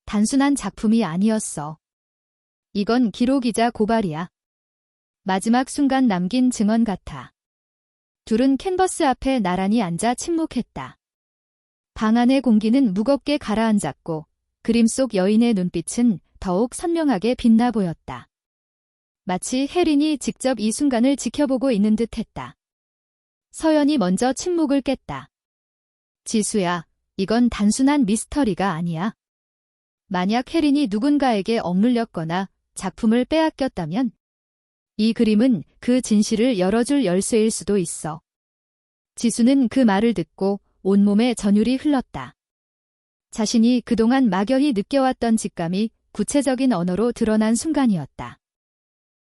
단순한 작품이 아니었어. 이건 기록이자 고발이야. 마지막 순간 남긴 증언 같아. 둘은 캔버스 앞에 나란히 앉아 침묵했다. 방 안의 공기는 무겁게 가라앉았고 그림 속 여인의 눈빛은 더욱 선명하게 빛나 보였다. 마치 혜린이 직접 이 순간을 지켜보고 있는 듯했다. 서연이 먼저 침묵을 깼다. 지수야, 이건 단순한 미스터리가 아니야. 만약 혜린이 누군가에게 억눌렸거나 작품을 빼앗겼다면 이 그림은 그 진실을 열어줄 열쇠일 수도 있어. 지수는 그 말을 듣고 온몸에 전율이 흘렀다. 자신이 그동안 막연히 느껴왔던 직감이 구체적인 언어로 드러난 순간이었다.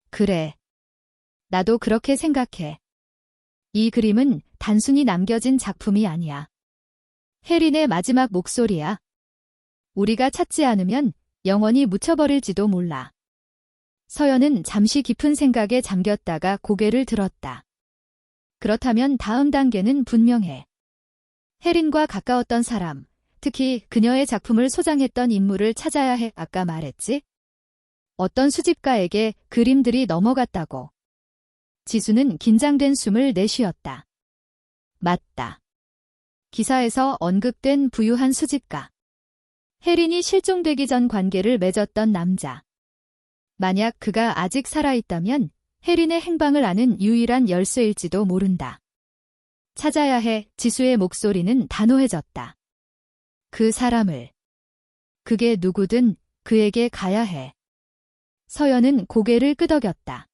그래. 나도 그렇게 생각해. 이 그림은 단순히 남겨진 작품이 아니야. 혜린의 마지막 목소리야. 우리가 찾지 않으면 영원히 묻혀버릴지도 몰라. 서연은 잠시 깊은 생각에 잠겼다가 고개를 들었다. 그렇다면 다음 단계는 분명해. 혜린과 가까웠던 사람, 특히 그녀의 작품을 소장했던 인물을 찾아야 해. 아까 말했지? 어떤 수집가에게 그림들이 넘어갔다고. 지수는 긴장된 숨을 내쉬었다. 맞다. 기사에서 언급된 부유한 수집가. 혜린이 실종되기 전 관계를 맺었던 남자. 만약 그가 아직 살아있다면 혜린의 행방을 아는 유일한 열쇠일지도 모른다. 찾아야 해. 지수의 목소리는 단호해졌다. 그 사람을. 그게 누구든 그에게 가야 해. 서연은 고개를 끄덕였다.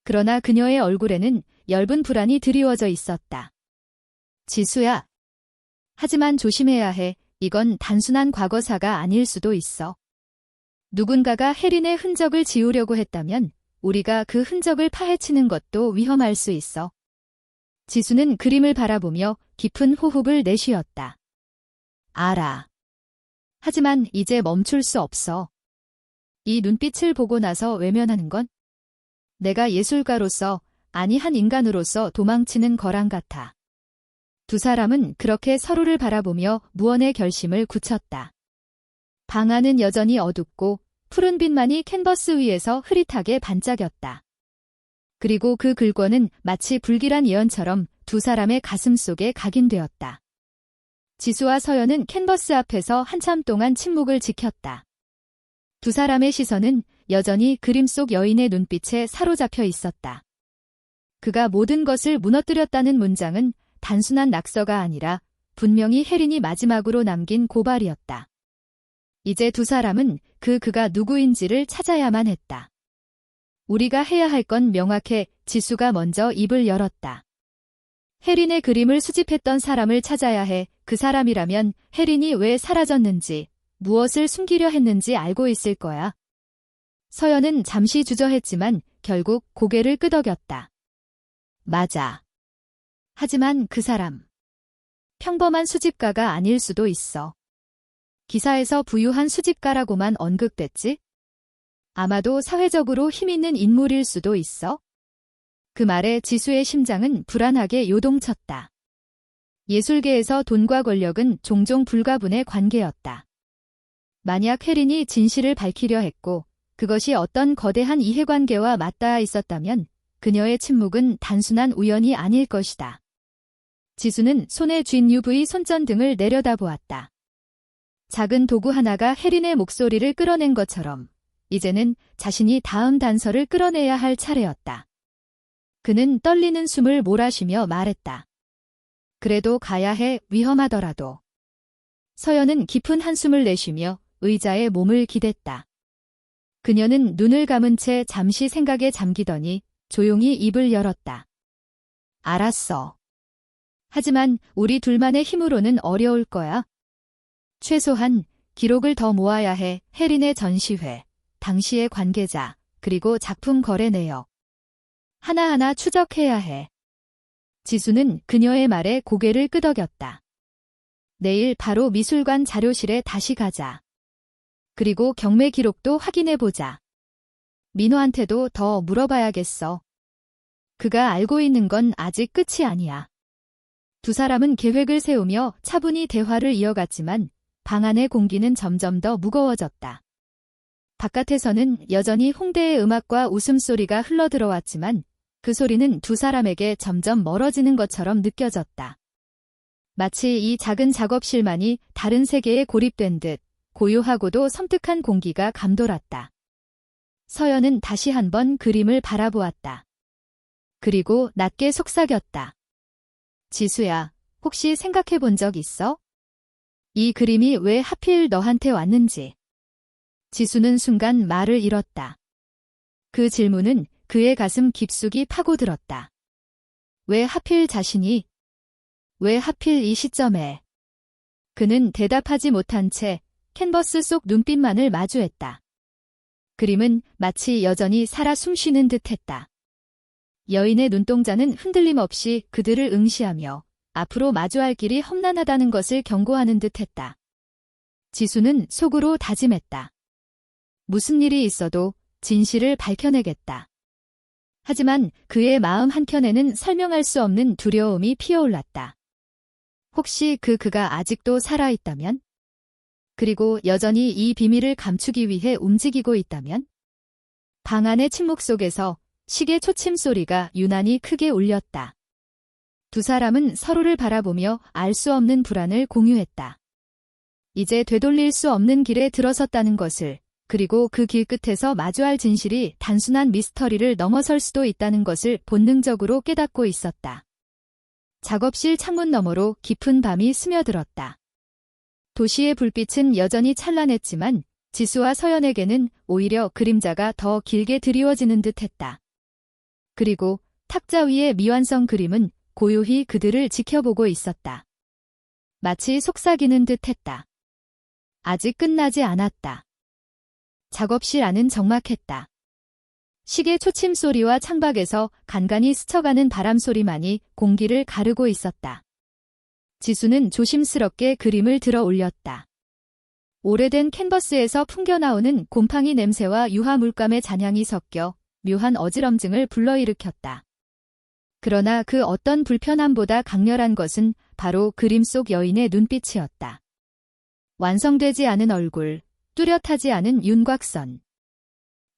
그러나 그녀의 얼굴에는 엷은 불안이 드리워져 있었다. 지수야. 하지만 조심해야 해. 이건 단순한 과거사가 아닐 수도 있어. 누군가가 혜린의 흔적을 지우려고 했다면 우리가 그 흔적을 파헤치는 것도 위험할 수 있어. 지수는 그림을 바라보며 깊은 호흡을 내쉬었다. 알아. 하지만 이제 멈출 수 없어. 이 눈빛을 보고 나서 외면하는 건 내가 예술가로서, 아니 한 인간으로서 도망치는 거랑 같아. 두 사람은 그렇게 서로를 바라보며 무언의 결심을 굳혔다. 방 안은 여전히 어둡고 푸른 빛만이 캔버스 위에서 흐릿하게 반짝였다. 그리고 그 글권은 마치 불길한 예언처럼 두 사람의 가슴 속에 각인되었다. 지수와 서연은 캔버스 앞에서 한참 동안 침묵을 지켰다. 두 사람의 시선은 여전히 그림 속 여인의 눈빛에 사로잡혀 있었다. 그가 모든 것을 무너뜨렸다는 문장은 단순한 낙서가 아니라 분명히 혜린이 마지막으로 남긴 고발이었다. 이제 두 사람은 그가 누구인지를 찾아야만 했다. 우리가 해야 할 건 명확해. 지수가 먼저 입을 열었다. 혜린의 그림을 수집했던 사람을 찾아야 해. 그 사람이라면 혜린이 왜 사라졌는지, 무엇을 숨기려 했는지 알고 있을 거야. 서연은 잠시 주저했지만 결국 고개를 끄덕였다. 맞아. 하지만 그 사람. 평범한 수집가가 아닐 수도 있어. 기사에서 부유한 수집가라고만 언급됐지? 아마도 사회적으로 힘있는 인물일 수도 있어? 그 말에 지수의 심장은 불안하게 요동쳤다. 예술계에서 돈과 권력은 종종 불가분의 관계였다. 만약 혜린이 진실을 밝히려 했고 그것이 어떤 거대한 이해관계와 맞닿아 있었다면 그녀의 침묵은 단순한 우연이 아닐 것이다. 지수는 손에 쥔 UV 손전등을 내려다보았다. 작은 도구 하나가 혜린의 목소리를 끌어낸 것처럼 이제는 자신이 다음 단서를 끌어내야 할 차례였다. 그는 떨리는 숨을 몰아쉬며 말했다. 그래도 가야 해, 위험하더라도. 서연은 깊은 한숨을 내쉬며 의자에 몸을 기댔다. 그녀는 눈을 감은 채 잠시 생각에 잠기더니 조용히 입을 열었다. 알았어. 하지만 우리 둘만의 힘으로는 어려울 거야. 최소한 기록을 더 모아야 해. 혜린의 전시회, 당시의 관계자, 그리고 작품 거래 내역. 하나하나 추적해야 해. 지수는 그녀의 말에 고개를 끄덕였다. 내일 바로 미술관 자료실에 다시 가자. 그리고 경매 기록도 확인해보자. 민호한테도 더 물어봐야겠어. 그가 알고 있는 건 아직 끝이 아니야. 두 사람은 계획을 세우며 차분히 대화를 이어갔지만 방 안의 공기는 점점 더 무거워졌다. 바깥에서는 여전히 홍대의 음악과 웃음소리가 흘러들어왔지만 그 소리는 두 사람에게 점점 멀어지는 것처럼 느껴졌다. 마치 이 작은 작업실만이 다른 세계에 고립된 듯 고요하고도 섬뜩한 공기가 감돌았다. 서연은 다시 한번 그림을 바라보았다. 그리고 낮게 속삭였다. 지수야, 혹시 생각해 본 적 있어? 이 그림이 왜 하필 너한테 왔는지. 지수는 순간 말을 잃었다. 그 질문은 그의 가슴 깊숙이 파고들었다. 왜 하필 자신이? 왜 하필 이 시점에? 그는 대답하지 못한 채 캔버스 속 눈빛만을 마주했다. 그림은 마치 여전히 살아 숨쉬는 듯했다. 여인의 눈동자는 흔들림 없이 그들을 응시하며 앞으로 마주할 길이 험난하다는 것을 경고하는 듯했다. 지수는 속으로 다짐했다. 무슨 일이 있어도 진실을 밝혀내겠다. 하지만 그의 마음 한켠에는 설명할 수 없는 두려움이 피어올랐다. 혹시 그가 아직도 살아있다면? 그리고 여전히 이 비밀을 감추기 위해 움직이고 있다면? 방 안의 침묵 속에서 시계 초침 소리가 유난히 크게 울렸다. 두 사람은 서로를 바라보며 알 수 없는 불안을 공유했다. 이제 되돌릴 수 없는 길에 들어섰다는 것을, 그리고 그 길 끝에서 마주할 진실이 단순한 미스터리를 넘어설 수도 있다는 것을 본능적으로 깨닫고 있었다. 작업실 창문 너머로 깊은 밤이 스며들었다. 도시의 불빛은 여전히 찬란했지만 지수와 서연에게는 오히려 그림자가 더 길게 드리워지는 듯했다. 그리고 탁자 위의 미완성 그림은 고요히 그들을 지켜보고 있었다. 마치 속삭이는 듯했다. 아직 끝나지 않았다. 작업실 안은 적막했다. 시계 초침 소리와 창밖에서 간간히 스쳐가는 바람 소리만이 공기를 가르고 있었다. 지수는 조심스럽게 그림을 들어 올렸다. 오래된 캔버스에서 풍겨나오는 곰팡이 냄새와 유화 물감의 잔향이 섞여 묘한 어지럼증을 불러일으켰다. 그러나 그 어떤 불편함보다 강렬한 것은 바로 그림 속 여인의 눈빛이었다. 완성되지 않은 얼굴, 뚜렷하지 않은 윤곽선.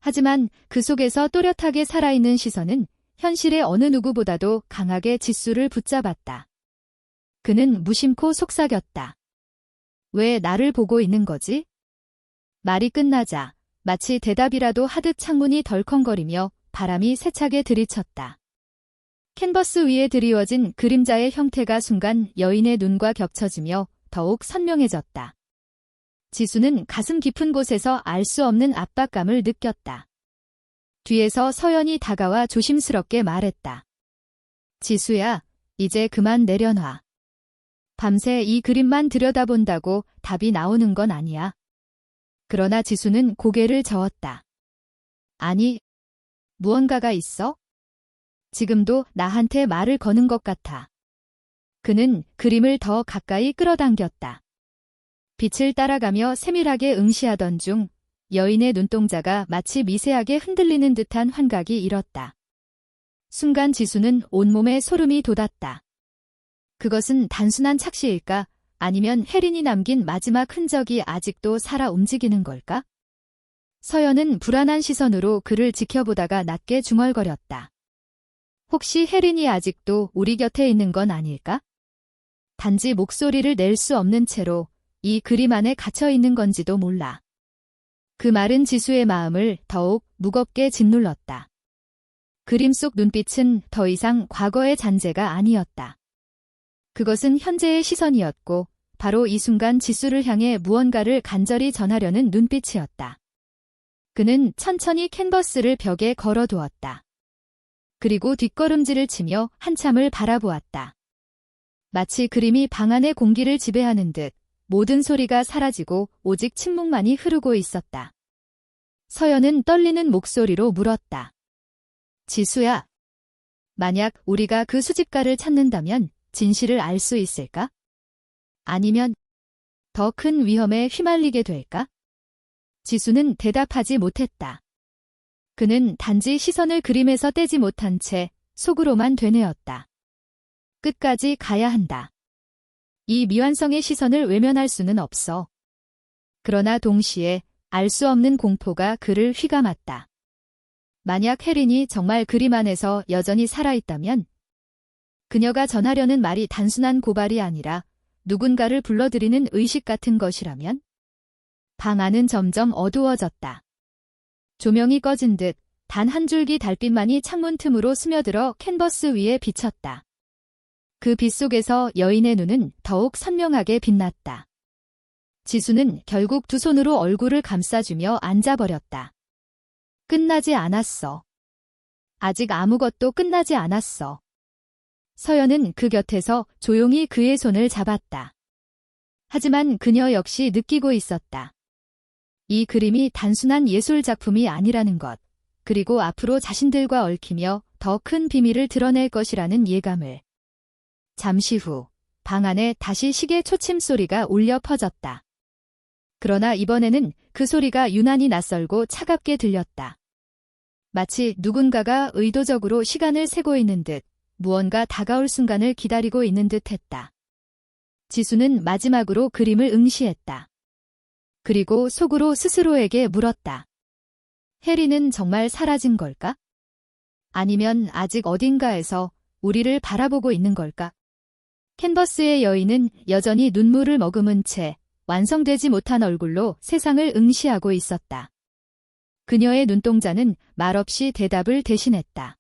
하지만 그 속에서 또렷하게 살아있는 시선은 현실의 어느 누구보다도 강하게 지수를 붙잡았다. 그는 무심코 속삭였다. 왜 나를 보고 있는 거지? 말이 끝나자 마치 대답이라도 하듯 창문이 덜컹거리며 바람이 세차게 들이쳤다. 캔버스 위에 드리워진 그림자의 형태가 순간 여인의 눈과 겹쳐지며 더욱 선명해졌다. 지수는 가슴 깊은 곳에서 알 수 없는 압박감을 느꼈다. 뒤에서 서연이 다가와 조심스럽게 말했다. 지수야, 이제 그만 내려놔. 밤새 이 그림만 들여다본다고 답이 나오는 건 아니야. 그러나 지수는 고개를 저었다. 아니, 무언가가 있어? 지금도 나한테 말을 거는 것 같아. 그는 그림을 더 가까이 끌어당겼다. 빛을 따라가며 세밀하게 응시하던 중 여인의 눈동자가 마치 미세하게 흔들리는 듯한 환각이 일었다. 순간 지수는 온몸에 소름이 돋았다. 그것은 단순한 착시일까? 아니면 혜린이 남긴 마지막 흔적이 아직도 살아 움직이는 걸까? 서연은 불안한 시선으로 그를 지켜보다가 낮게 중얼거렸다. 혹시 혜린이 아직도 우리 곁에 있는 건 아닐까? 단지 목소리를 낼 수 없는 채로 이 그림 안에 갇혀 있는 건지도 몰라. 그 말은 지수의 마음을 더욱 무겁게 짓눌렀다. 그림 속 눈빛은 더 이상 과거의 잔재가 아니었다. 그것은 현재의 시선이었고 바로 이 순간 지수를 향해 무언가를 간절히 전하려는 눈빛이었다. 그는 천천히 캔버스를 벽에 걸어두었다. 그리고 뒷걸음질을 치며 한참을 바라보았다. 마치 그림이 방 안의 공기를 지배하는 듯 모든 소리가 사라지고 오직 침묵만이 흐르고 있었다. 서연은 떨리는 목소리로 물었다. 지수야, 만약 우리가 그 수집가를 찾는다면 진실을 알 수 있을까? 아니면 더 큰 위험에 휘말리게 될까? 지수는 대답하지 못했다. 그는 단지 시선을 그림에서 떼지 못한 채 속으로만 되뇌었다. 끝까지 가야 한다. 이 미완성의 시선을 외면할 수는 없어. 그러나 동시에 알 수 없는 공포가 그를 휘감았다. 만약 혜린이 정말 그림 안에서 여전히 살아있다면 그녀가 전하려는 말이 단순한 고발이 아니라 누군가를 불러들이는 의식 같은 것이라면? 방 안은 점점 어두워졌다. 조명이 꺼진 듯 단 한 줄기 달빛만이 창문 틈으로 스며들어 캔버스 위에 비쳤다. 그 빛 속에서 여인의 눈은 더욱 선명하게 빛났다. 지수는 결국 두 손으로 얼굴을 감싸주며 앉아버렸다. 끝나지 않았어. 아직 아무것도 끝나지 않았어. 서연은 그 곁에서 조용히 그의 손을 잡았다. 하지만 그녀 역시 느끼고 있었다. 이 그림이 단순한 예술 작품이 아니라는 것, 그리고 앞으로 자신들과 얽히며 더 큰 비밀을 드러낼 것이라는 예감을. 잠시 후, 방 안에 다시 시계 초침 소리가 울려 퍼졌다. 그러나 이번에는 그 소리가 유난히 낯설고 차갑게 들렸다. 마치 누군가가 의도적으로 시간을 세고 있는 듯 무언가 다가올 순간을 기다리고 있는 듯 했다. 지수는 마지막으로 그림을 응시했다. 그리고 속으로 스스로에게 물었다. 혜리는 정말 사라진 걸까? 아니면 아직 어딘가에서 우리를 바라보고 있는 걸까? 캔버스의 여인은 여전히 눈물을 머금은 채 완성되지 못한 얼굴로 세상을 응시하고 있었다. 그녀의 눈동자는 말없이 대답을 대신했다.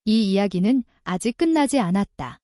이 이야기는 아직 끝나지 않았다.